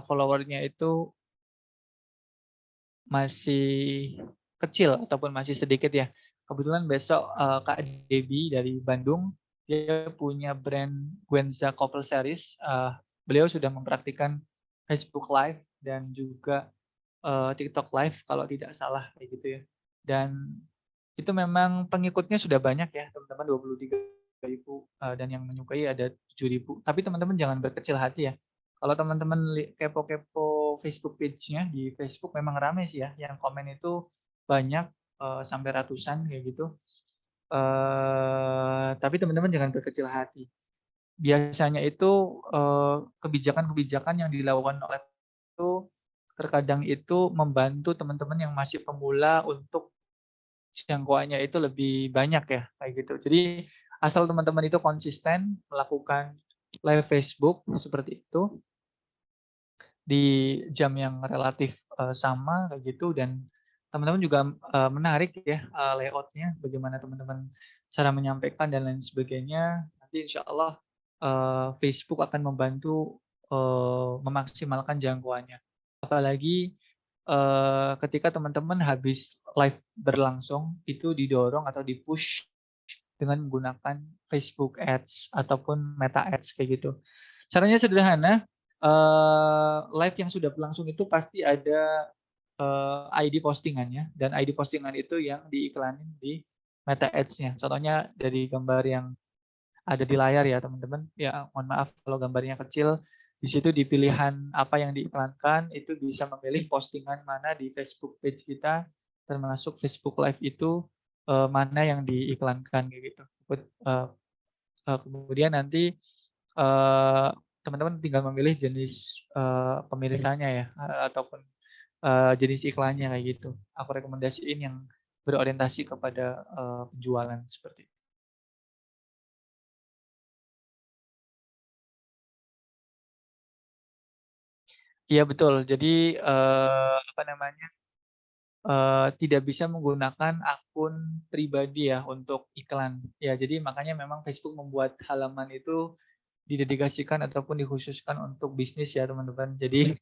follower-nya itu masih kecil ataupun masih sedikit ya. Kebetulan besok, Kak Debbie dari Bandung, dia punya brand Gwenza Couple Series, beliau sudah mempraktikkan Facebook Live dan juga, TikTok Live kalau tidak salah kayak gitu ya. Dan itu memang pengikutnya sudah banyak ya teman-teman 23.000, dan yang menyukai ada 7.000. Tapi teman-teman jangan berkecil hati ya. Kalau teman-teman kepo-kepo Facebook page-nya di Facebook memang ramai sih ya, yang komen itu banyak, sampai ratusan kayak gitu. Tapi teman-teman jangan berkecil hati. Biasanya itu, kebijakan-kebijakan yang dilakukan oleh itu terkadang itu membantu teman-teman yang masih pemula untuk jangkauannya itu lebih banyak ya, kayak gitu. Jadi asal teman-teman itu konsisten melakukan live Facebook seperti itu, di jam yang relatif, sama kayak gitu dan teman-teman juga, menarik ya, layout-nya, bagaimana teman-teman cara menyampaikan dan lain sebagainya. Nanti insya Allah, Facebook akan membantu, memaksimalkan jangkauannya. Apalagi, ketika teman-teman habis live berlangsung, itu didorong atau di-push dengan menggunakan Facebook Ads ataupun Meta Ads kayak gitu. Caranya sederhana, live yang sudah berlangsung itu pasti ada, ID postingannya dan ID postingan itu yang diiklanin di Meta Ads-nya. Contohnya dari gambar yang ada di layar ya teman-teman, ya mohon maaf kalau gambarnya kecil, di situ di pilihan apa yang diiklankan itu bisa memilih postingan mana di Facebook page kita, termasuk Facebook Live itu, mana yang diiklankan kayak gitu. Kemudian nanti, eee, teman-teman tinggal memilih jenis, pemilihannya ya, ataupun, jenis iklannya kayak gitu. Aku rekomendasiin yang berorientasi kepada, penjualan seperti itu. Iya betul. Jadi, apa namanya, tidak bisa menggunakan akun pribadi ya untuk iklan. Ya jadi makanya memang Facebook membuat halaman itu didedikasikan ataupun dikhususkan untuk bisnis ya teman-teman. Jadi,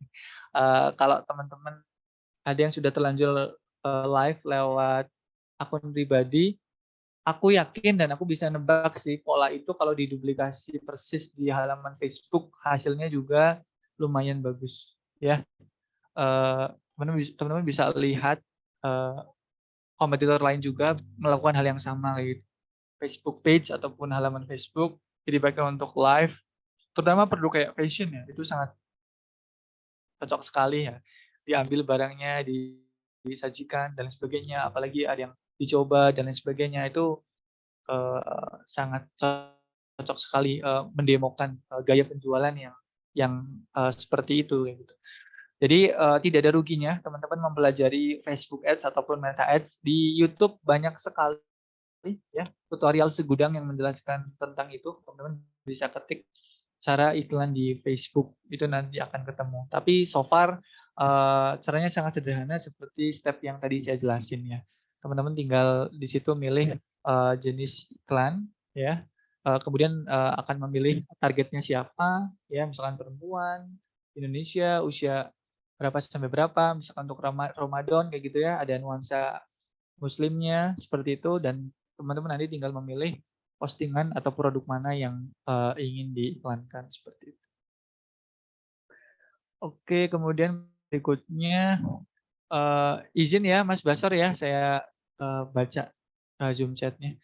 kalau teman-teman ada yang sudah terlanjur, live lewat akun pribadi, aku yakin dan aku bisa nebak sih pola itu kalau diduplikasi persis di halaman Facebook, hasilnya juga lumayan bagus ya. Teman-teman bisa lihat, eee, kompetitor lain juga melakukan hal yang sama kayak gitu. Facebook page ataupun halaman Facebook dipakai untuk live, terutama produk kayak fashion ya, itu sangat cocok sekali ya, diambil barangnya, disajikan dan lain sebagainya, apalagi ada yang dicoba dan lain sebagainya, itu, sangat cocok sekali, mendemokan, gaya penjualan yang seperti itu, kayak gitu. Jadi, tidak ada ruginya teman-teman mempelajari Facebook Ads ataupun Meta Ads. Di YouTube banyak sekali ya, tutorial segudang yang menjelaskan tentang itu, teman-teman bisa ketik cara iklan di Facebook, itu nanti akan ketemu. Tapi so far, caranya sangat sederhana seperti step yang tadi saya jelasin ya. Teman-teman tinggal di situ milih, jenis iklan ya, kemudian, akan memilih targetnya siapa, ya misalkan perempuan, Indonesia, usia berapa sampai berapa, misalkan untuk Ramadan kayak gitu ya, ada nuansa muslimnya seperti itu dan teman-teman nanti tinggal memilih postingan atau produk mana yang, ingin diiklankan seperti itu. Oke, kemudian berikutnya, izin ya Mas Basor ya saya, baca, Zoom chat-nya.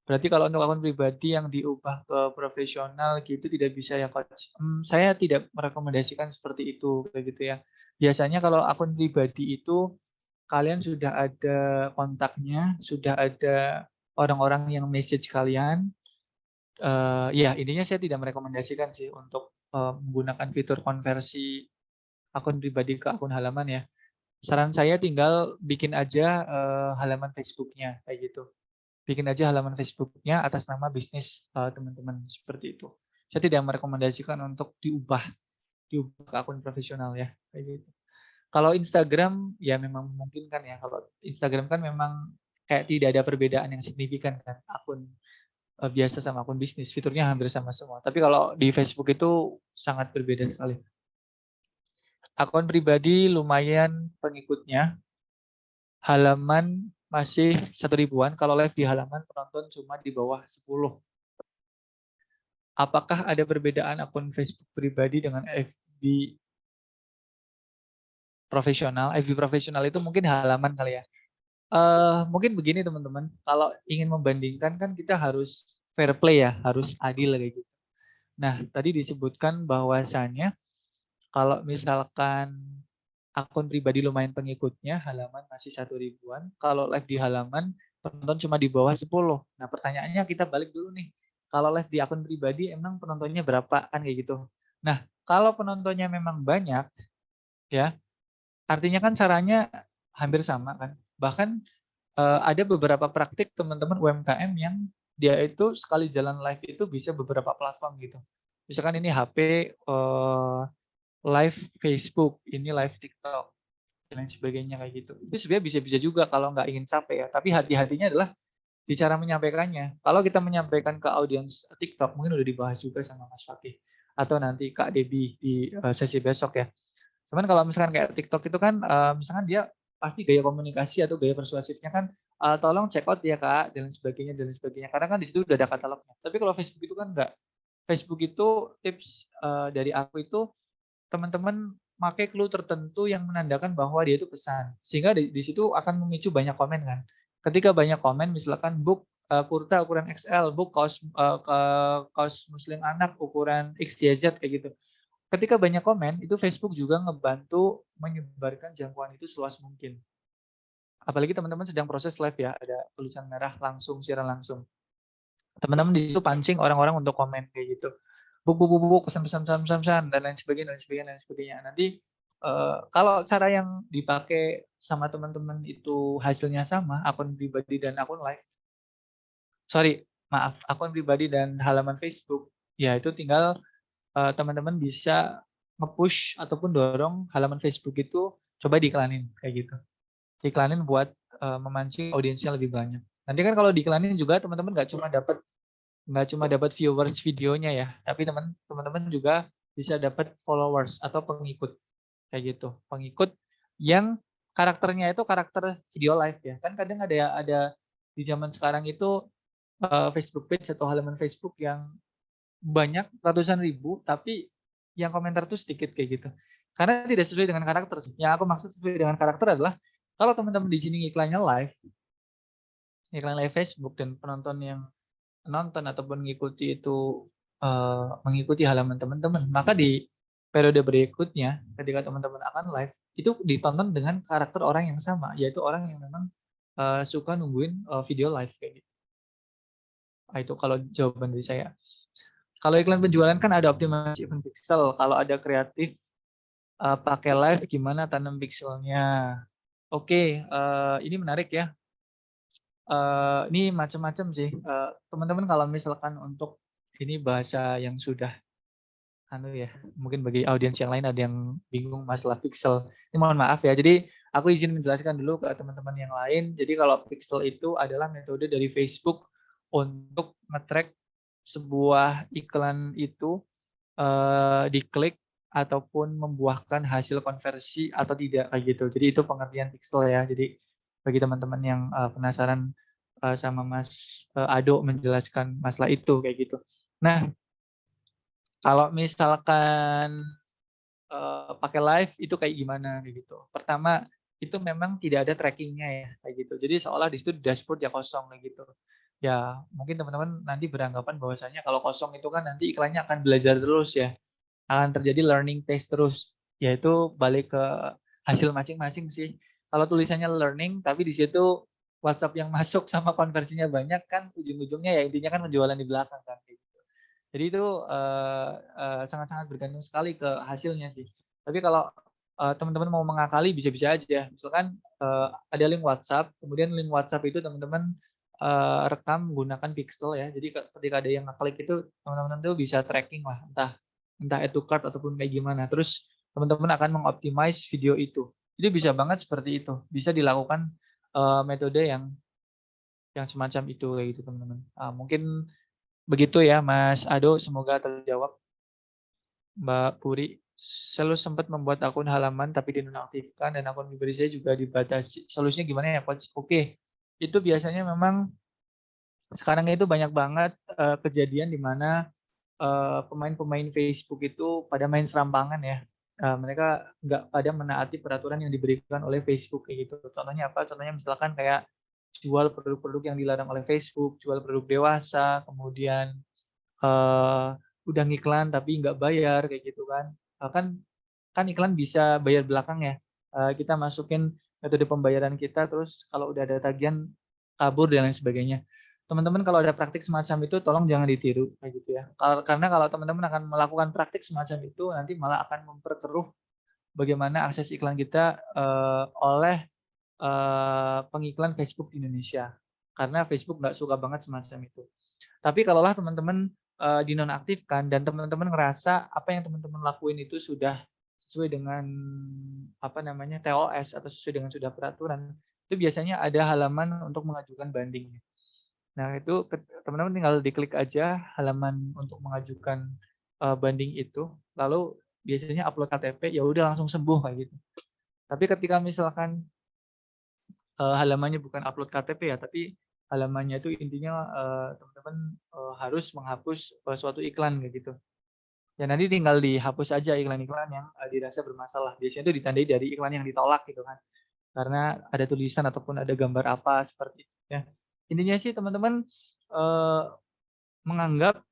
Berarti kalau untuk akun pribadi yang diubah ke profesional gitu tidak bisa ya Coach? Saya tidak merekomendasikan seperti itu, kayak gitu ya. Biasanya kalau akun pribadi itu kalian sudah ada kontaknya, sudah ada orang-orang yang message kalian, ya intinya saya tidak merekomendasikan sih untuk, menggunakan fitur konversi akun pribadi ke akun halaman ya. Saran saya tinggal bikin aja, halaman Facebook-nya, kayak gitu. Bikin aja halaman Facebook-nya atas nama bisnis, teman-teman, seperti itu. Saya tidak merekomendasikan untuk diubah diubah ke akun profesional ya, kayak gitu. Kalau Instagram, ya memang memungkinkan ya, kalau Instagram kan memang kayak tidak ada perbedaan yang signifikan kan, akun, biasa sama akun bisnis, fiturnya hampir sama semua. Tapi kalau di Facebook itu sangat berbeda sekali. Akun pribadi lumayan pengikutnya, halaman masih 1 ribuan, kalau live di halaman penonton cuma di bawah 10. Apakah ada perbedaan akun Facebook pribadi dengan FB profesional? FB profesional itu mungkin halaman kali ya. Mungkin begini teman-teman, kalau ingin membandingkan kan kita harus fair play ya, harus adil kayak gitu. Nah, tadi disebutkan bahwasannya kalau misalkan akun pribadi lumayan pengikutnya, halaman masih 1 ribuan, kalau live di halaman penonton cuma di bawah 10. Nah, pertanyaannya kita balik dulu nih. Kalau live di akun pribadi emang penontonnya berapa kan kayak gitu. Nah, kalau penontonnya memang banyak ya, artinya kan caranya hampir sama kan. Bahkan ada beberapa praktik teman-teman UMKM yang dia itu sekali jalan live itu bisa beberapa platform gitu. Misalkan ini HP live Facebook, ini live TikTok dan lain sebagainya kayak gitu. Itu sebenarnya bisa-bisa juga kalau nggak ingin capek ya. Tapi hati-hatinya adalah di cara menyampaikannya. Kalau kita menyampaikan ke audiens TikTok, mungkin udah dibahas juga sama Mas Fakih atau nanti Kak Debbie di sesi besok ya. Cuman kalau misalkan kayak TikTok itu kan, misalkan dia pasti gaya komunikasi atau gaya persuasifnya kan, tolong check out ya Kak, dan lain sebagainya dan lain sebagainya. Karena kan di situ udah ada katalognya. Tapi kalau Facebook itu kan enggak. Facebook itu tips, dari aku itu teman-teman pakai clue tertentu yang menandakan bahwa dia itu pesan. Sehingga di situ akan memicu banyak komen kan. Ketika banyak komen misalkan book, kurta ukuran XL, book kaos muslim anak ukuran XYZ kayak gitu. Ketika banyak komen, itu Facebook juga ngebantu menyebarkan jangkauan itu seluas mungkin. Apalagi teman-teman sedang proses live ya, ada tulisan merah langsung, siaran langsung. Teman-teman di situ pancing orang-orang untuk komen kayak gitu. Buk, pesan-pesan, pesan-pesan, dan lain sebagainya, dan sebagainya, dan sebagainya. Nanti kalau cara yang dipakai sama teman-teman itu hasilnya sama, akun pribadi dan akun live, sorry, maaf, akun pribadi dan halaman Facebook, ya itu tinggal teman-teman bisa nge-push ataupun dorong halaman Facebook itu coba diiklanin kayak gitu. Diiklanin buat memancing audiensnya lebih banyak. Nanti kan kalau diiklanin juga teman-teman nggak cuma dapat viewers videonya ya, tapi teman-teman juga bisa dapat followers atau pengikut kayak gitu. Pengikut yang karakternya itu karakter video live ya. Kan kadang ada di zaman sekarang itu Facebook page atau halaman Facebook yang banyak ratusan ribu tapi yang komentar tuh sedikit kayak gitu. Karena tidak sesuai dengan karakter sih. Yang aku maksud sesuai dengan karakter adalah kalau teman-teman di sini iklan live Facebook dan penonton yang nonton ataupun mengikuti itu mengikuti halaman teman-teman, maka di periode berikutnya ketika teman-teman akan live itu ditonton dengan karakter orang yang sama, yaitu orang yang memang suka nungguin video live kayak gitu. Nah, itu kalau jawaban dari saya. Kalau iklan penjualan kan ada optimasi event pixel, kalau ada kreatif pakai live gimana tanam pixelnya. Oke, ini menarik ya. Ini macam-macam sih. Teman-teman kalau misalkan untuk ini bahasa yang sudah anu ya, mungkin bagi audiens yang lain ada yang bingung masalah pixel. Ini mohon maaf ya. Jadi aku izin menjelaskan dulu ke teman-teman yang lain. Jadi kalau pixel itu adalah metode dari Facebook untuk nge-track sebuah iklan itu diklik ataupun membuahkan hasil konversi atau tidak kayak gitu. Jadi itu pengertian pixel ya. Jadi bagi teman-teman yang penasaran sama Mas Ado menjelaskan masalah itu kayak gitu. Nah, kalau misalkan pakai live itu kayak gimana kayak gitu. Pertama itu memang tidak ada trackingnya ya kayak gitu. Jadi seolah di situ dashboard ya kosong kayak gitu. Ya mungkin teman-teman nanti beranggapan bahwasanya kalau kosong itu kan nanti iklannya akan belajar terus ya, akan terjadi learning pace terus. Yaitu balik ke hasil masing-masing sih. Kalau tulisannya learning tapi di situ WhatsApp yang masuk sama konversinya banyak kan ujung-ujungnya ya intinya kan penjualan di belakang kan. Jadi itu sangat-sangat bergantung sekali ke hasilnya sih. Tapi kalau teman-teman mau mengakali bisa-bisa aja. Misalkan ada link WhatsApp, kemudian link WhatsApp itu teman-teman rekam menggunakan pixel ya. Jadi ketika ada yang ngeklik itu teman-teman tuh bisa tracking lah, entah add to cart ataupun kayak gimana. Terus teman-teman akan mengoptimize video itu. Jadi bisa banget seperti itu. Bisa dilakukan metode yang semacam itu kayak gitu teman-teman. Mungkin Begitu ya Mas Ado, semoga terjawab. Mbak Puri, selalu sempat membuat akun halaman tapi dinonaktifkan dan akun pribadi saya juga dibatasi. Solusinya gimana ya Coach? Oke, itu biasanya memang sekarang itu banyak banget kejadian di mana pemain-pemain Facebook itu pada main serampangan ya. Mereka nggak pada menaati peraturan yang diberikan oleh Facebook kayak gitu. Contohnya apa? Contohnya misalkan kayak jual produk-produk yang dilarang oleh Facebook, jual produk dewasa, kemudian eee, udah ngiklan tapi nggak bayar kayak gitu kan. Kan kan iklan bisa bayar belakang ya, kita masukin metode pembayaran kita, terus kalau udah ada tagihan kabur dan lain sebagainya. Teman-teman kalau ada praktik semacam itu tolong jangan ditiru kayak gitu ya. Karena kalau teman-teman akan melakukan praktik semacam itu nanti malah akan memperkeruh bagaimana akses iklan kita, oleh, pengiklan Facebook di Indonesia. Karena Facebook nggak suka banget semacam itu. Tapi kalaulah teman-teman, dinonaktifkan dan teman-teman ngerasa apa yang teman-teman lakuin itu sudah sesuai dengan, apa namanya, TOS atau sesuai dengan sudah peraturan, itu biasanya ada halaman untuk mengajukan banding. Nah itu teman-teman tinggal diklik aja halaman untuk mengajukan, banding itu, lalu biasanya upload KTP, ya udah langsung sembuh kayak gitu. Tapi ketika misalkan halamannya bukan upload KTP ya, tapi halamannya itu intinya, teman-teman, harus menghapus, suatu iklan kayak gitu. Ya nanti tinggal dihapus aja iklan-iklan yang, dirasa bermasalah. Biasanya itu ditandai dari iklan yang ditolak gitu kan, karena ada tulisan ataupun ada gambar apa seperti itu ya. Intinya sih teman-teman, eee, menganggap,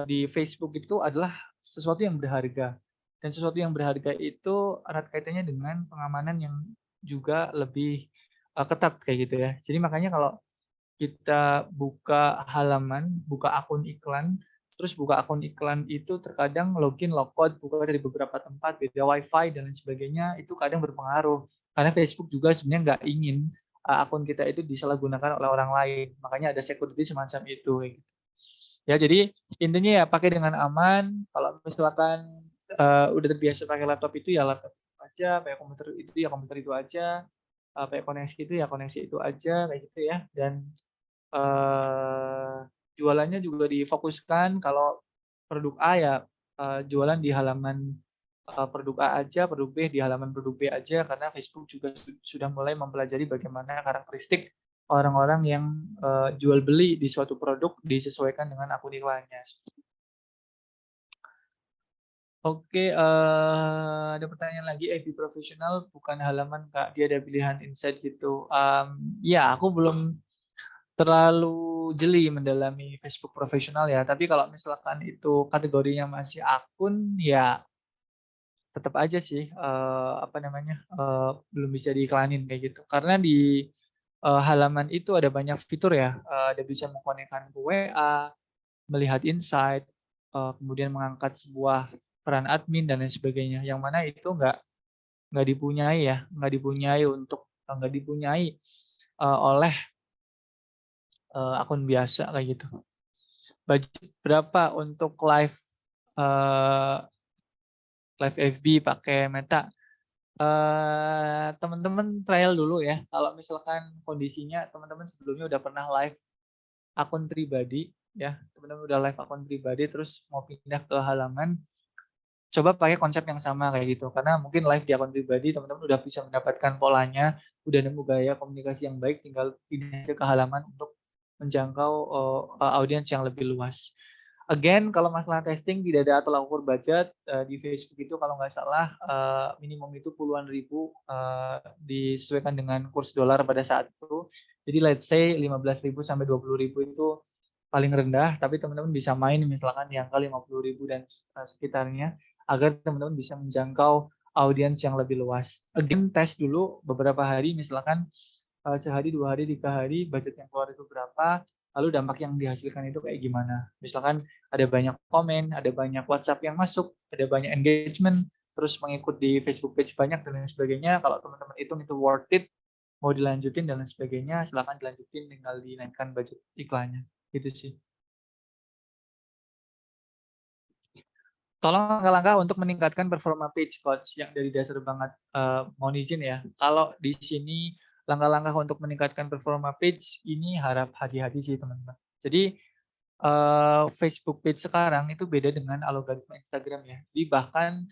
di Facebook itu adalah sesuatu yang berharga, dan sesuatu yang berharga itu erat kaitannya dengan pengamanan yang juga lebih, ketat kayak gitu ya. Jadi makanya kalau kita buka halaman, buka akun iklan, terus buka akun iklan itu terkadang login, logout, buka dari beberapa tempat, beda WiFi dan lain sebagainya, itu kadang berpengaruh. Karena Facebook juga sebenarnya nggak ingin, akun kita itu disalahgunakan oleh orang lain, makanya ada security semacam itu, kayak gitu. Ya jadi intinya ya pakai dengan aman, kalau misalkan, udah terbiasa pakai laptop itu ya laptop aja, pakai komputer itu ya komputer itu aja, pakai koneksi itu ya koneksi itu aja, kayak gitu ya. Dan Eee, jualannya juga difokuskan kalau produk A ya, jualan di halaman, produk A aja, produk B di halaman produk B aja, karena Facebook juga sudah mulai mempelajari bagaimana karakteristik orang-orang yang, jual beli di suatu produk disesuaikan dengan akun iklannya. Oke, ada pertanyaan lagi, FB profesional bukan halaman Kak, dia ada pilihan insight gitu. Ya aku belum terlalu jeli mendalami Facebook profesional ya, tapi kalau misalkan itu kategorinya masih akun, ya tetap aja sih, apa namanya, belum bisa diiklanin kayak gitu. Karena di, halaman itu ada banyak fitur ya, ada bisa mengkonekkan ke WA, melihat insight, kemudian mengangkat sebuah peran admin dan lain sebagainya, yang mana itu nggak dipunyai ya, nggak dipunyai, oleh, akun biasa kayak gitu. Budget berapa untuk eee, live FB pakai Meta? Teman-teman trial dulu ya, kalau misalkan kondisinya teman-teman sebelumnya udah pernah live akun pribadi ya, teman-teman udah live akun pribadi terus mau pindah ke halaman, coba pakai konsep yang sama kayak gitu. Karena mungkin live di akun pribadi teman-teman udah bisa mendapatkan polanya, udah nemu gaya komunikasi yang baik, tinggal pindah aja ke halaman untuk menjangkau, audiens yang lebih luas. Again, kalau masalah testing tidak ada tolak ukur budget, di Facebook itu kalau nggak salah, minimum itu puluhan ribu, disesuaikan dengan kurs dolar pada saat itu. Jadi let's say 15.000 sampai 20.000 itu paling rendah, tapi teman-teman bisa main misalkan di angka 50.000 dan, sekitarnya, agar teman-teman bisa menjangkau audiens yang lebih luas. Again, tes dulu beberapa hari misalkan, sehari, 2 hari, 3 hari, budget yang keluar itu berapa, lalu dampak yang dihasilkan itu kayak gimana. Misalkan ada banyak komen, ada banyak WhatsApp yang masuk, ada banyak engagement, terus mengikut di Facebook page banyak dan lain sebagainya. Kalau teman-teman hitung itu worth it, mau dilanjutin dan lain sebagainya, silakan dilanjutin, tinggal dinaikkan budget iklannya, gitu sih. Tolong langkah-langkah untuk meningkatkan performa page coach yang dari dasar banget, mohon izin ya, kalau di sini langkah-langkah untuk meningkatkan performa page ini harap hati-hati sih teman-teman. Jadi Facebook page sekarang itu beda dengan algoritma Instagram ya. Jadi bahkan,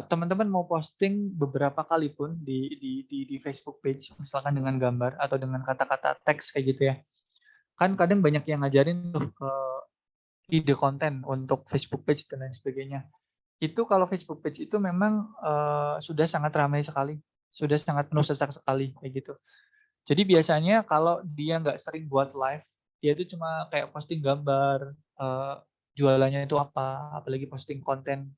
teman-teman mau posting beberapa kali pun di Facebook page, misalkan dengan gambar atau dengan kata-kata teks kayak gitu ya. Kan kadang banyak yang ngajarin tuh, ide konten untuk Facebook page dan lain sebagainya. Itu kalau Facebook page itu memang, sudah sangat ramai sekali, sudah sangat penuh sesak sekali, kayak gitu. Jadi biasanya kalau dia nggak sering buat live, dia itu cuma kayak posting gambar, jualannya itu apa, apalagi posting konten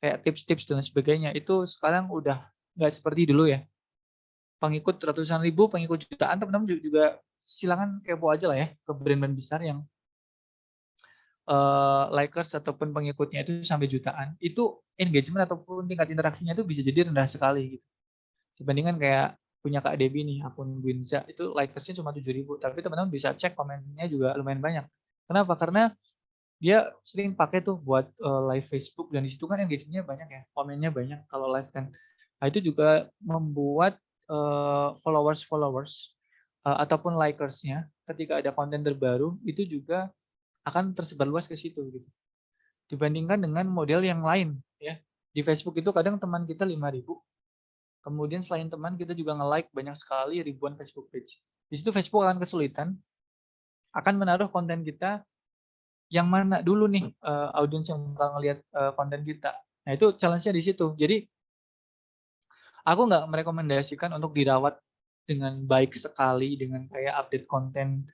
kayak tips-tips dan sebagainya, itu sekarang udah nggak seperti dulu ya. Pengikut ratusan ribu, pengikut jutaan, teman-teman juga silakan kepo aja lah ya ke brand-brand besar yang, likers ataupun pengikutnya itu sampai jutaan, itu engagement ataupun tingkat interaksinya itu bisa jadi rendah sekali gitu. Dibandingkan kayak punya Kak Debbie nih, akun Gwinza, itu likersnya cuma 7.000, tapi teman-teman bisa cek komennya juga lumayan banyak. Kenapa? Karena dia sering pakai tuh buat, live Facebook dan di situ kan engagement-nya banyak ya, komennya banyak kalau live kan. Nah itu juga membuat, followers-followers, ataupun likersnya ketika ada konten terbaru, itu juga akan tersebar luas ke situ gitu. Dibandingkan dengan model yang lain ya. Di Facebook itu kadang teman kita 5.000. Kemudian selain teman, kita juga nge-like banyak sekali ribuan Facebook page. Di situ Facebook akan kesulitan, akan menaruh konten kita yang mana dulu nih, audiens yang bakal ngelihat, konten kita. Nah itu challenge-nya di situ. Jadi, aku nggak merekomendasikan untuk dirawat dengan baik sekali, dengan kayak update konten,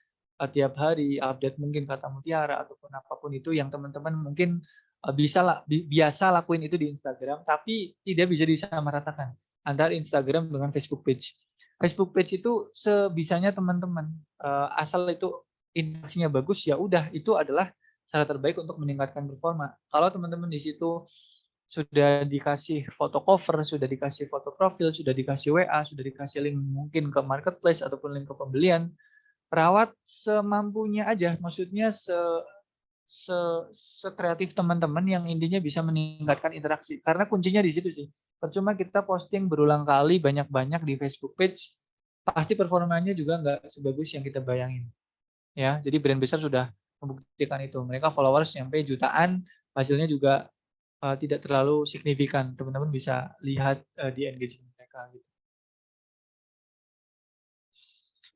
tiap hari, update mungkin kata mutiara ataupun apapun itu yang teman-teman mungkin, biasa lakuin itu di Instagram, tapi tidak bisa disamaratakan antara Instagram dengan Facebook page. Facebook page itu sebisanya teman-teman, asal itu interaksinya bagus, ya udah itu adalah cara terbaik untuk meningkatkan performa. Kalau teman-teman di situ sudah dikasih foto cover, sudah dikasih foto profil, sudah dikasih WA, sudah dikasih link mungkin ke marketplace ataupun link ke pembelian, rawat semampunya aja. Maksudnya se se sekreatif teman-teman yang intinya bisa meningkatkan interaksi. Karena kuncinya di situ sih. Percuma kita posting berulang kali banyak-banyak di Facebook page, pasti performanya juga nggak sebagus yang kita bayangin. Ya, jadi brand besar sudah membuktikan itu. Mereka followers sampai jutaan, hasilnya juga tidak terlalu signifikan. Teman-teman bisa lihat, di engagement mereka gitu.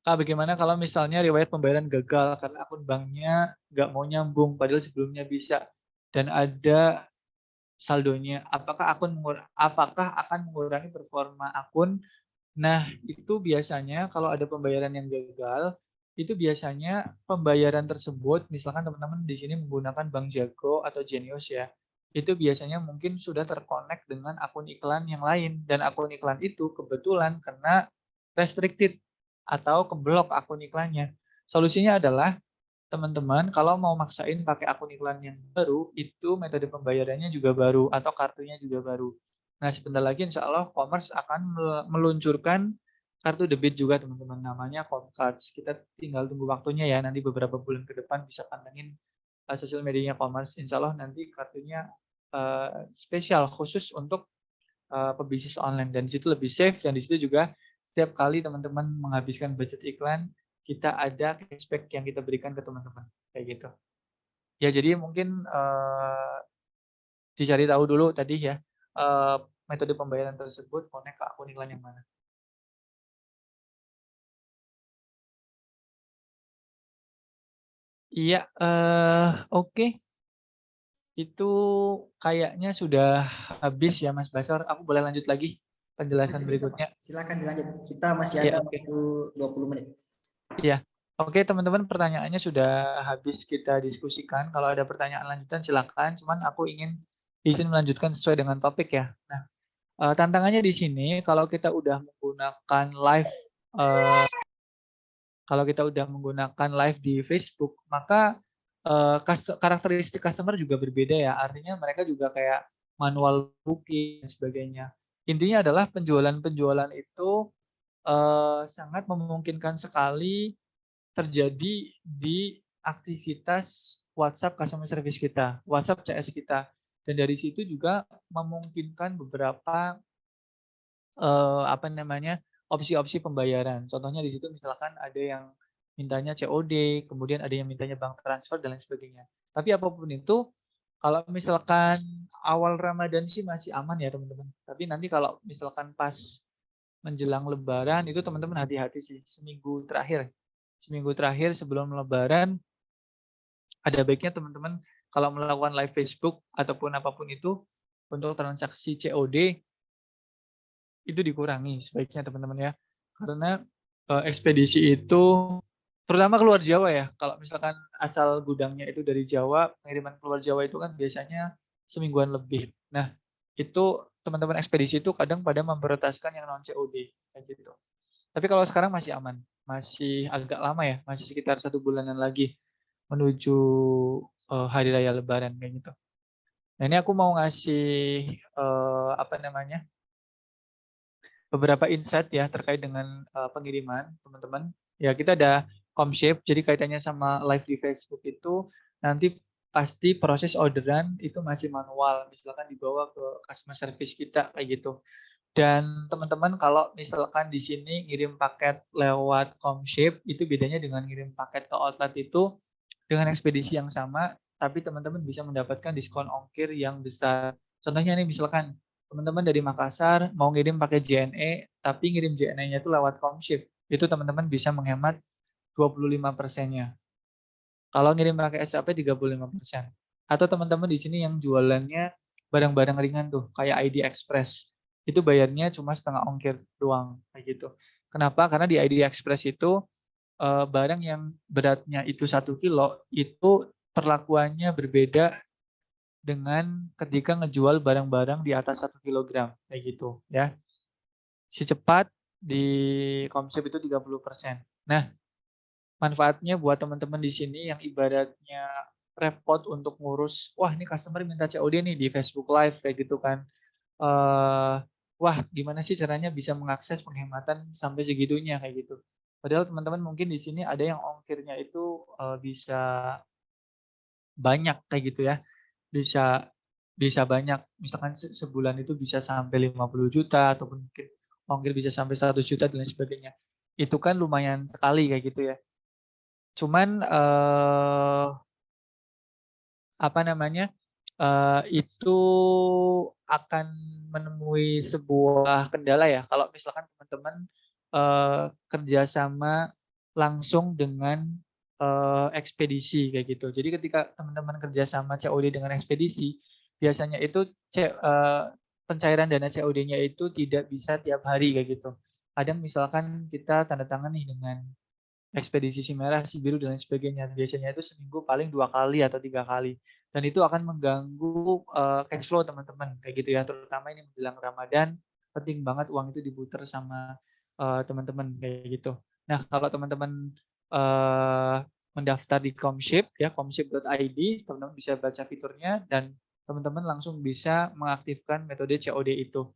Kak, bagaimana kalau misalnya riwayat pembayaran gagal karena akun banknya nggak mau nyambung padahal sebelumnya bisa dan ada saldonya, apakah akan mengurangi performa akun? Nah, itu biasanya kalau ada pembayaran yang gagal, itu biasanya pembayaran tersebut, misalkan teman-teman di sini menggunakan Bank Jago atau Genius ya, itu biasanya mungkin sudah terkonek dengan akun iklan yang lain dan akun iklan itu kebetulan kena restricted atau keblok akun iklannya. Solusinya adalah teman-teman kalau mau maksain pakai akun iklan yang baru, itu metode pembayarannya juga baru atau kartunya juga baru. Nah, sebentar lagi insya Allah Commerce akan meluncurkan kartu debit juga teman-teman, namanya Comcards. Kita tinggal tunggu waktunya ya, nanti beberapa bulan ke depan bisa pantengin sosial medianya Commerce. Insya Allah nanti kartunya spesial khusus untuk pebisnis online dan di situ lebih safe dan di situ juga setiap kali teman-teman menghabiskan budget iklan, kita ada cashback yang kita berikan ke teman-teman, kayak gitu. Ya jadi mungkin, dicari tahu dulu tadi ya, eee, metode pembayaran tersebut connect ke akun iklan yang mana. Iya, oke, itu kayaknya sudah habis ya Mas Basar, aku boleh lanjut lagi penjelasan Masih bisa, Pak. berikutnya? Silakan dilanjut. Kita masih Iya, ada oke. waktu 20 menit. Iya. Oke, teman-teman, pertanyaannya sudah habis kita diskusikan. Kalau ada pertanyaan lanjutan silakan, cuman aku ingin izin melanjutkan sesuai dengan topik ya. Nah, tantangannya di sini kalau kita udah menggunakan live, eee, kalau kita udah menggunakan live di Facebook, maka, karakteristik customer juga berbeda ya. Artinya mereka juga kayak manual booking dan sebagainya. Intinya adalah penjualan-penjualan itu, sangat memungkinkan sekali terjadi di aktivitas WhatsApp customer service kita, WhatsApp CS kita. Dan dari situ juga memungkinkan beberapa, apa namanya, opsi-opsi pembayaran. Contohnya di situ misalkan ada yang mintanya COD, kemudian ada yang mintanya bank transfer dan lain sebagainya. Tapi apapun itu, kalau misalkan awal Ramadan sih masih aman ya teman-teman. Tapi nanti kalau misalkan pas menjelang Lebaran itu teman-teman hati-hati sih. Seminggu terakhir sebelum Lebaran ada baiknya teman-teman kalau melakukan live Facebook ataupun apapun itu untuk transaksi COD itu dikurangi sebaiknya teman-teman ya. Karena ekspedisi itu terutama keluar Jawa ya. Kalau misalkan asal gudangnya itu dari Jawa, pengiriman keluar Jawa itu kan biasanya semingguan lebih. Nah, itu teman-teman ekspedisi itu kadang pada memprioritaskan yang non COD kayak gitu. Tapi kalau sekarang masih aman, masih agak lama ya, masih sekitar 1 bulanan lagi menuju hari raya Lebaran kayak gitu. Nah ini aku mau ngasih apa namanya beberapa insight ya terkait dengan pengiriman teman-teman. Ya kita ada Comship, jadi kaitannya sama live di Facebook itu nanti pasti proses orderan itu masih manual, misalkan dibawa ke customer service kita kayak gitu. Dan teman-teman kalau misalkan di sini ngirim paket lewat Comship itu bedanya dengan ngirim paket ke outlet itu dengan ekspedisi yang sama, tapi teman-teman bisa mendapatkan diskon ongkir yang besar. Contohnya nih misalkan teman-teman dari Makassar mau ngirim pakai JNE, tapi ngirim JNE-nya itu lewat Comship. Itu teman-teman bisa menghemat 25%-nya. Kalau ngirim pakai SAP 35%. Atau teman-teman di sini yang jualannya barang-barang ringan tuh, kayak ID Express. Itu bayarnya cuma setengah ongkir doang, kayak gitu. Kenapa? Karena di ID Express itu barang yang beratnya itu 1 kilo, itu perlakuannya berbeda dengan ketika ngejual barang-barang di atas 1 kilogram, kayak gitu ya. Si cepat di Comship itu 30%. Nah, manfaatnya buat teman-teman di sini yang ibaratnya repot untuk ngurus, wah ini customer minta COD nih di Facebook Live kayak gitu kan. Wah gimana sih caranya bisa mengakses penghematan sampai segitunya kayak gitu. Padahal teman-teman mungkin di sini ada yang ongkirnya itu bisa banyak kayak gitu ya. Bisa bisa banyak. Misalkan sebulan itu bisa sampai 50 juta ataupun mungkin ongkir bisa sampai 100 juta dan lain sebagainya. Itu kan lumayan sekali kayak gitu ya. Cuman apa namanya? Itu akan menemui sebuah kendala ya kalau misalkan teman-teman kerjasama langsung dengan ekspedisi kayak gitu. Jadi ketika teman-teman kerjasama COD dengan ekspedisi, biasanya itu pencairan dana COD-nya itu tidak bisa tiap hari kayak gitu. Kadang misalkan kita tanda tangan nih dengan ekspedisi si merah, si biru dan lain sebagainya. Biasanya itu seminggu paling 2 kali atau 3 kali. Dan itu akan mengganggu cash flow teman-teman kayak gitu ya. Terutama ini menjelang Ramadan, penting banget uang itu diputar sama teman-teman kayak gitu. Nah, kalau teman-teman mendaftar di Comship ya, comship.id, teman-teman bisa baca fiturnya dan teman-teman langsung bisa mengaktifkan metode COD itu.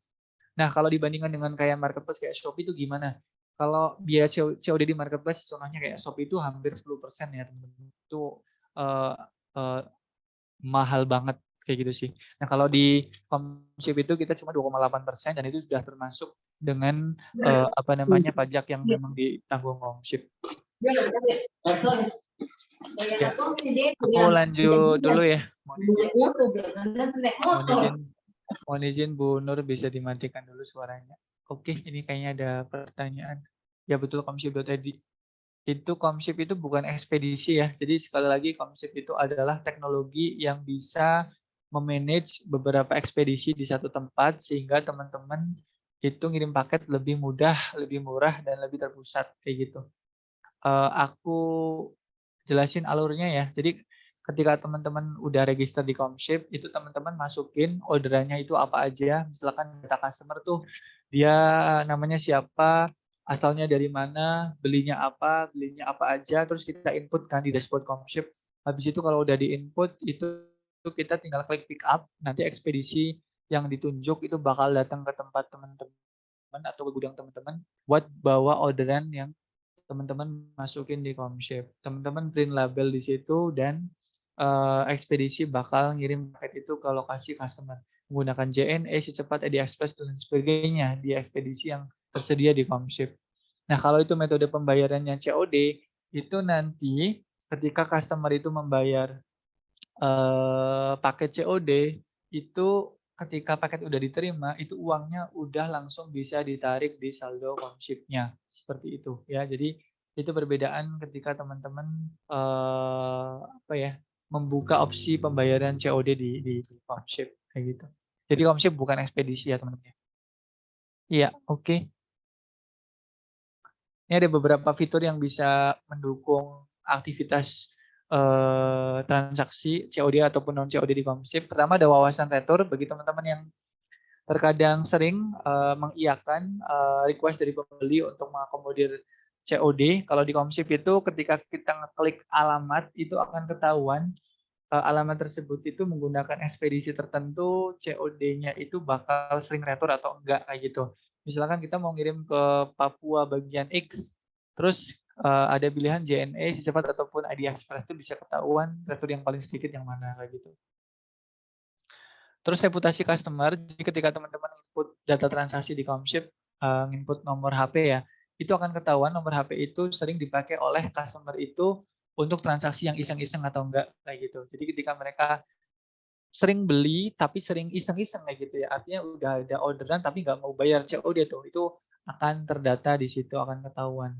Nah, kalau dibandingkan dengan kayak marketplace kayak Shopee itu gimana? Kalau biaya COD di marketplace contohnya kayak Shopee itu hampir 10% ya, teman-teman. Itu eh, eh, mahal banget kayak gitu sih. Nah, kalau di Comship itu kita cuma 2,8% dan itu sudah termasuk dengan apa namanya pajak yang memang ditanggung Comship. Ya, aku lanjut dulu ya. Mohon izin Bu Nur bisa dimatikan dulu suaranya. Oke, ini kayaknya ada pertanyaan. Ya betul Comship.id. Itu Comship itu bukan ekspedisi ya. Jadi sekali lagi Comship itu adalah teknologi yang bisa memanage beberapa ekspedisi di satu tempat sehingga teman-teman itu ngirim paket lebih mudah, lebih murah dan lebih terpusat kayak gitu. Aku jelasin alurnya ya. Jadi ketika teman-teman udah register di Comship, itu teman-teman masukin orderannya itu apa aja. Misalkan data customer tuh dia namanya siapa, asalnya dari mana, belinya apa aja, terus kita input kan di dashboard Comship. Habis itu kalau udah di-input itu kita tinggal klik pick up, nanti ekspedisi yang ditunjuk itu bakal datang ke tempat teman-teman atau ke gudang teman-teman buat bawa orderan yang teman-teman masukin di Comship. Teman-teman print label di situ dan ekspedisi bakal ngirim paket itu ke lokasi customer menggunakan JNE, secepat, ED Express dan sebagainya di ekspedisi yang tersedia di Comship. Nah, kalau itu metode pembayarannya COD, itu nanti ketika customer itu membayar paket COD, itu ketika paket udah diterima, itu uangnya udah langsung bisa ditarik di saldo Comship-nya, seperti itu ya. Jadi itu perbedaan ketika teman-teman apa ya, membuka opsi pembayaran COD di Comship kayak gitu. Jadi Comship bukan ekspedisi ya teman-teman. Iya, oke. Ini ada beberapa fitur yang bisa mendukung aktivitas transaksi COD ataupun non COD di Comship. Pertama ada wawasan retur bagi teman-teman yang terkadang sering mengiyakan request dari pembeli untuk mengakomodir COD. Kalau di Comship itu ketika kita ngeklik alamat itu akan ketahuan alamat tersebut itu menggunakan ekspedisi tertentu, COD-nya itu bakal sering retur atau enggak kayak gitu. Misalkan kita mau ngirim ke Papua bagian X, terus ada pilihan JNE, Cepat ataupun ID Express itu bisa ketahuan retur yang paling sedikit yang mana kayak gitu. Terus reputasi customer, jadi ketika teman-teman input data transaksi di Comship, input nomor HP ya, itu akan ketahuan nomor HP itu sering dipakai oleh customer itu untuk transaksi yang iseng-iseng atau enggak kayak gitu. Jadi ketika mereka sering beli tapi sering iseng-iseng kayak gitu ya, artinya udah ada orderan tapi nggak mau bayar COD tuh, itu akan terdata di situ, akan ketahuan.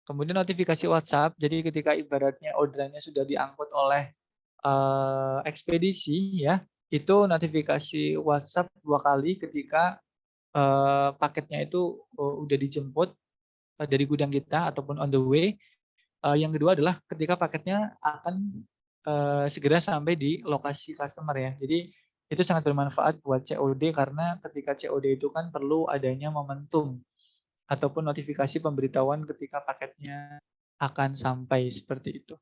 Kemudian notifikasi WhatsApp, jadi ketika ibaratnya orderannya sudah diangkut oleh ekspedisi ya, itu notifikasi WhatsApp 2 kali ketika paketnya itu udah dijemput dari gudang kita ataupun on the way. Yang kedua adalah ketika paketnya akan segera sampai di lokasi customer ya. Jadi itu sangat bermanfaat buat COD karena ketika COD itu kan perlu adanya momentum ataupun notifikasi pemberitahuan ketika paketnya akan sampai seperti itu.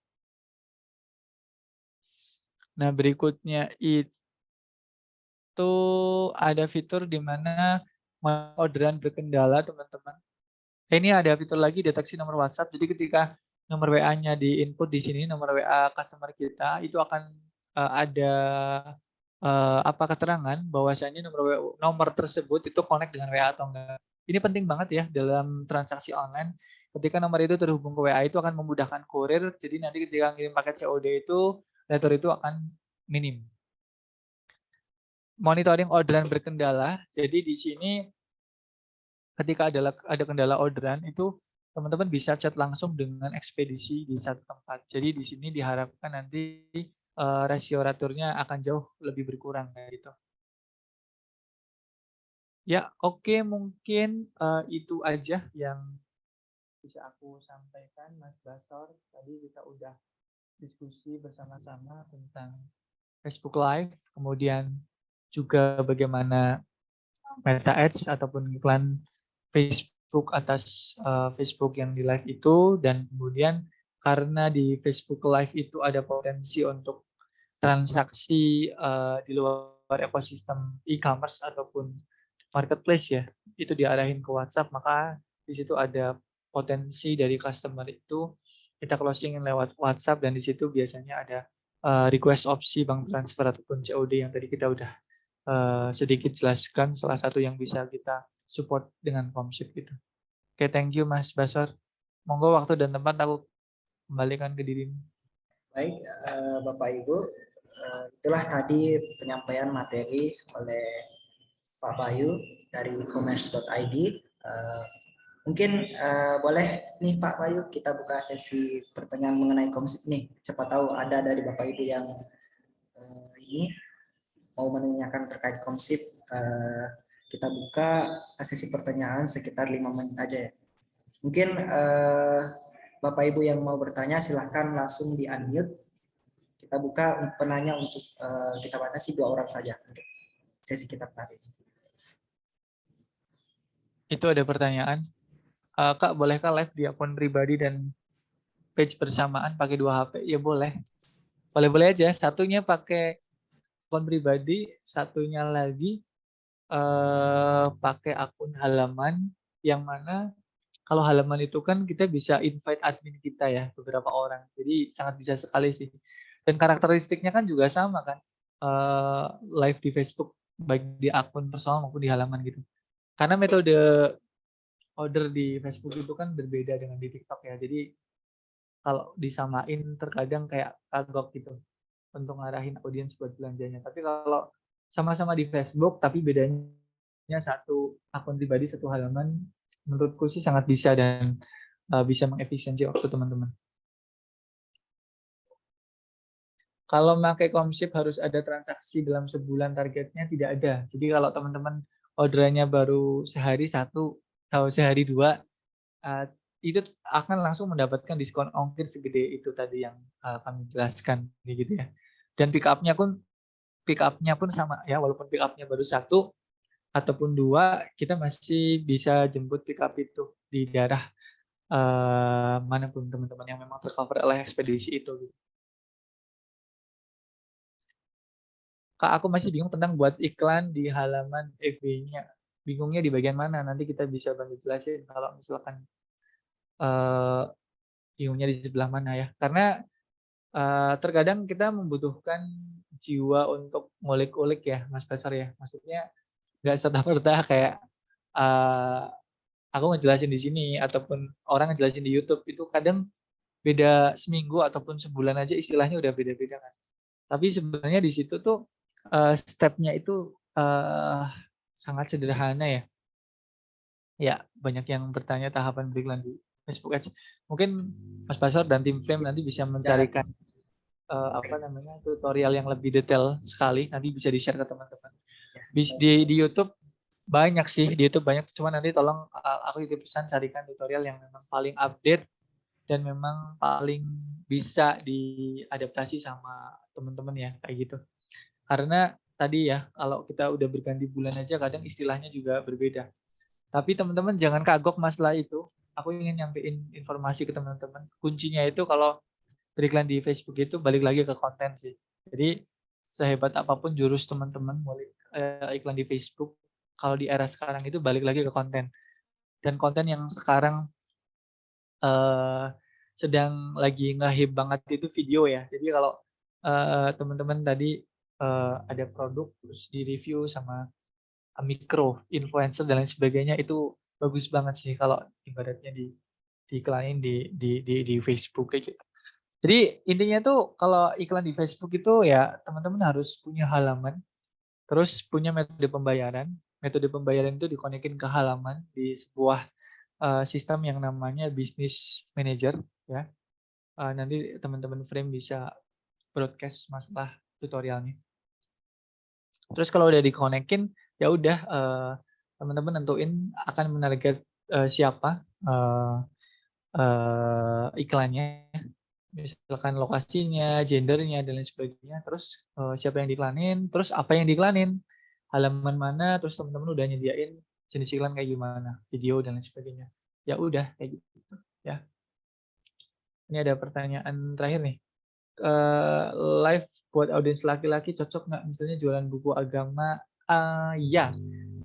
Nah, berikutnya itu ada fitur di mana orderan berkendala, teman-teman. Ini ada fitur lagi deteksi nomor WhatsApp. Jadi ketika nomor WA-nya di-input di sini, nomor WA customer kita, itu akan ada apa keterangan bahwasanya nomor tersebut itu connect dengan WA atau enggak. Ini penting banget ya dalam transaksi online. Ketika nomor itu terhubung ke WA itu akan memudahkan kurir. Jadi nanti ketika ngirim paket COD itu, retur itu akan minim. Monitoring orderan berkendala. Jadi di sini ketika ada kendala orderan itu teman-teman bisa chat langsung dengan ekspedisi di satu tempat. Jadi di sini diharapkan nanti rasio returnya akan jauh lebih berkurang kayak gitu. Ya, oke, mungkin itu aja yang bisa aku sampaikan, Mas Basor. Tadi kita udah diskusi bersama-sama tentang Facebook Live, kemudian juga bagaimana Meta Ads ataupun iklan Facebook atas Facebook yang di live itu, dan kemudian karena di Facebook Live itu ada potensi untuk transaksi di luar ekosistem e-commerce ataupun marketplace ya, itu diarahin ke WhatsApp, maka di situ ada potensi dari customer itu kita closingin lewat WhatsApp, dan di situ biasanya ada request opsi bank transfer ataupun COD yang tadi kita udah sedikit jelaskan, salah satu yang bisa kita support dengan Comship gitu. Oke, thank you Mas Basar. Monggo waktu dan tempat aku kembalikan ke dirimu. Baik, Bapak Ibu, itulah tadi penyampaian materi oleh Pak Bayu dari e-commerce.id. Mungkin boleh nih Pak Bayu kita buka sesi pertanyaan mengenai Comship nih. Siapa tahu ada dari Bapak Ibu yang ini mau menanyakan terkait Comship. Kita buka sesi pertanyaan sekitar 5 menit aja ya. Mungkin Bapak Ibu yang mau bertanya silahkan langsung di unmute. Kita buka penanya untuk kita batasi 2 orang saja untuk sesi kita kali ini. Itu ada pertanyaan. Kak, bolehkah live di akun pribadi dan page bersamaan pakai 2 HP? Ya boleh. Boleh-boleh aja. Satunya pakai akun pribadi, satunya lagi pakai akun halaman, yang mana kalau halaman itu kan kita bisa invite admin kita ya, beberapa orang. Jadi sangat bisa sekali sih. Dan karakteristiknya kan juga sama kan, live di Facebook, baik di akun personal maupun di halaman gitu. Karena metode order di Facebook itu kan berbeda dengan di TikTok ya. Jadi kalau disamain terkadang kayak kagok gitu untuk ngarahin audiens buat belanjanya. Tapi kalau sama-sama di Facebook tapi bedanya satu akun pribadi satu halaman, menurutku sih sangat bisa dan bisa mengefisiensi waktu teman-teman. Kalau pakai Comship harus ada transaksi dalam sebulan targetnya tidak ada. Jadi kalau teman-teman orderannya baru sehari satu atau sehari dua, itu akan langsung mendapatkan diskon ongkir segede itu tadi yang kami jelaskan, gitu ya. Dan pick up-nya pun sama ya, walaupun pick up-nya baru satu ataupun dua, kita masih bisa jemput pick up itu di daerah manapun teman-teman yang memang tercover oleh ekspedisi itu. Gitu. Kak, aku masih bingung tentang buat iklan di halaman FB-nya. Bingungnya di bagian mana? Nanti kita bisa bantu jelasin kalau misalkan bingungnya di sebelah mana ya. Karena terkadang kita membutuhkan jiwa untuk ngulik-ulik ya, Mas Pasar ya. Maksudnya nggak serta-merta kayak aku ngejelasin di sini ataupun orang ngejelasin di YouTube itu kadang beda seminggu ataupun sebulan aja istilahnya udah beda-beda kan. Tapi sebenarnya di situ tuh step-nya itu sangat sederhana ya. Ya, banyak yang bertanya tahapan beriklan di Facebook Ads. Mungkin Mas Pasar dan tim Frame nanti bisa mencarikan tutorial yang lebih detail sekali. Nanti bisa di-share ke teman-teman. Di YouTube banyak sih, di YouTube banyak. Cuma nanti tolong aku itu pesan carikan tutorial yang memang paling update dan memang paling bisa diadaptasi sama teman-teman ya, kayak gitu. Karena tadi ya, kalau kita udah berganti bulan aja kadang istilahnya juga berbeda. Tapi teman-teman jangan kagok masalah itu. Aku ingin nyampein informasi ke teman-teman. Kuncinya itu kalau beriklan di Facebook itu balik lagi ke konten sih. Jadi sehebat apapun jurus teman-teman mulai iklan di Facebook, kalau di era sekarang itu balik lagi ke konten. Dan konten yang sekarang sedang lagi nge-hype banget itu video ya. Jadi kalau teman-teman tadi ada produk terus di review sama mikro influencer dan lain sebagainya itu bagus banget sih kalau ibaratnya diiklanin di Facebook kayak gitu. Jadi intinya tuh kalau iklan di Facebook itu ya teman-teman harus punya halaman, terus punya metode pembayaran. Metode pembayaran itu dikonekin ke halaman di sebuah sistem yang namanya Business Manager ya. Nanti teman-teman Frame bisa broadcast masalah tutorialnya. Terus kalau udah dikonekin ya udah teman-teman nentuin akan menarget siapa iklannya, misalkan lokasinya, gendernya dan lain sebagainya. Terus siapa yang diiklanin, terus apa yang diiklanin, halaman mana, terus teman-teman udah nyediain jenis iklan kayak gimana, video dan lain sebagainya. Ya udah kayak gitu ya. Ini ada pertanyaan terakhir nih. Live buat audiens laki-laki cocok nggak misalnya jualan buku agama? Ya,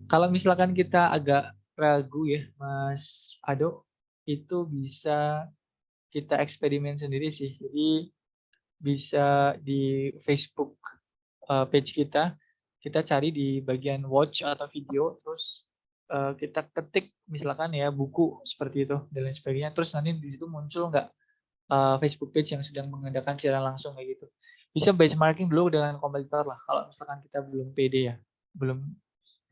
kalau misalkan kita agak ragu ya Mas Ado, itu bisa kita eksperimen sendiri sih. Jadi bisa di Facebook page kita cari di bagian watch atau video, terus kita ketik misalkan ya buku seperti itu dan lain sebagainya. Terus nanti di situ muncul nggak Facebook page yang sedang mengadakan siaran langsung kayak gitu. Bisa benchmarking dulu dengan kompetitor lah. Kalau misalkan kita belum pede ya, belum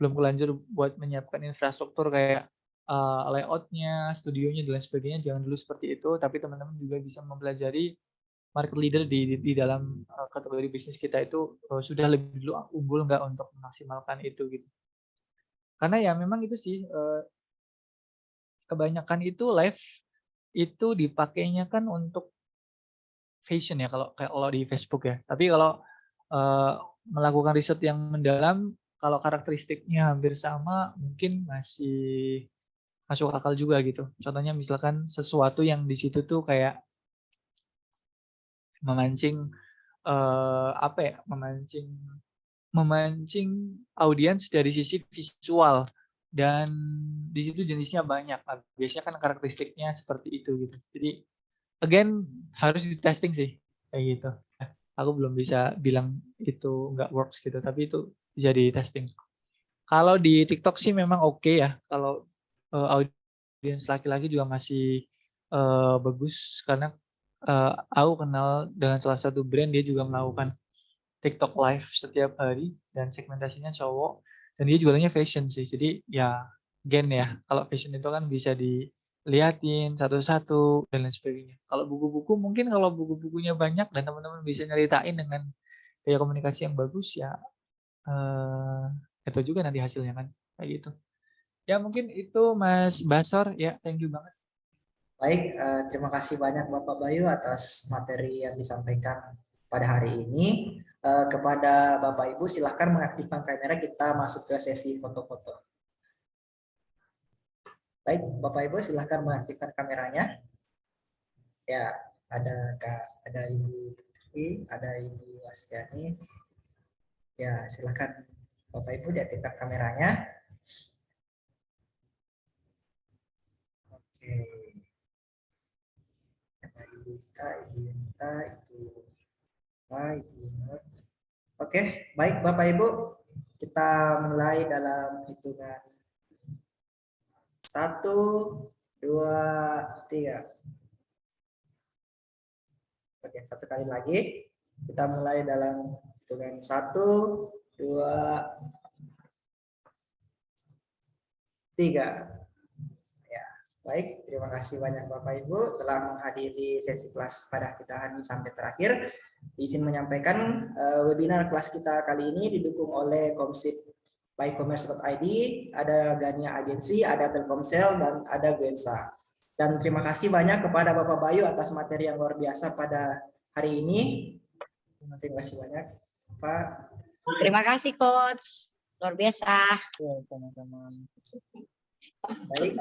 kelanjur buat menyiapkan infrastruktur kayak layoutnya, studionya dan lain sebagainya, jangan dulu seperti itu. Tapi teman-teman juga bisa mempelajari market leader di dalam kategori bisnis kita itu sudah lebih dulu unggul nggak untuk memaksimalkan itu gitu. Karena ya memang itu sih kebanyakan itu live itu dipakainya kan untuk fashion ya kalau di Facebook ya. Tapi kalau melakukan riset yang mendalam, kalau karakteristiknya hampir sama, mungkin masih masuk akal juga gitu. Contohnya misalkan sesuatu yang di situ tuh kayak memancing apa ya? Memancing audiens dari sisi visual dan di situ jenisnya banyak. Biasanya kan karakteristiknya seperti itu gitu. Jadi again harus di testing sih kayak gitu. Aku belum bisa bilang itu nggak works gitu, tapi itu bisa di testing. Kalau di TikTok sih memang oke ya. Kalau audiens laki-laki juga masih bagus karena Aku kenal dengan salah satu brand, dia juga melakukan TikTok live setiap hari dan segmentasinya cowok, dan dia jualannya fashion sih. Jadi ya gen ya. Kalau fashion itu kan bisa diliatin satu-satu dan lain sebagainya. Kalau buku-buku mungkin kalau buku-bukunya banyak dan teman-teman bisa nyeritain dengan gaya komunikasi yang bagus ya, itu juga nanti hasilnya kan kayak gitu. Ya mungkin itu Mas Basor ya, thank you banget. Baik, terima kasih banyak Bapak Bayu atas materi yang disampaikan pada hari ini. Kepada Bapak Ibu silahkan mengaktifkan kamera, kita masuk ke sesi foto-foto. Baik, Bapak Ibu silahkan mengaktifkan kameranya. Ya, ada Ibu Putri, ada Ibu Astiani. Ya, silahkan Bapak Ibu diaktifkan kameranya. Oke. Ada Ibu Ita, Ibu Yunita, Ibu Nur. Oke, baik Bapak Ibu, kita mulai dalam hitungan 1, 2, 3. Oke, satu kali lagi. Kita mulai dalam hitungan 1, 2, 3. Ya, baik. Terima kasih banyak Bapak Ibu telah menghadiri sesi kelas pada kita hari ini sampai terakhir. Izin menyampaikan webinar kelas kita kali ini didukung oleh Komsip by Commerce.id, ada Gania Agensi, ada Telkomsel, dan ada Guensa. Dan terima kasih banyak kepada Bapak Bayu atas materi yang luar biasa pada hari ini. Terima kasih banyak, Pak. Terima kasih Coach, luar biasa. Ya, sama-sama. Baik.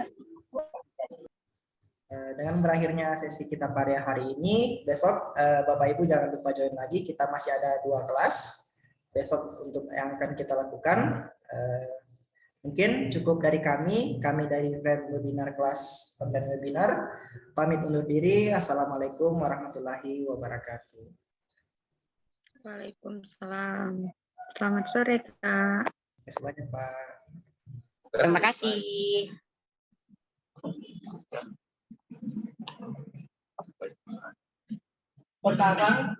Dengan berakhirnya sesi kita pada hari ini, besok Bapak Ibu jangan lupa join lagi. Kita masih ada 2 kelas besok untuk yang akan kita lakukan. Mungkin cukup dari kami dari Friend Webinar Kelas Online Webinar. Pamit undur diri. Assalamualaikum warahmatullahi wabarakatuh. Waalaikumsalam. Selamat sore Kak. Terima kasih banyak Pak. Terima kasih. Pertama,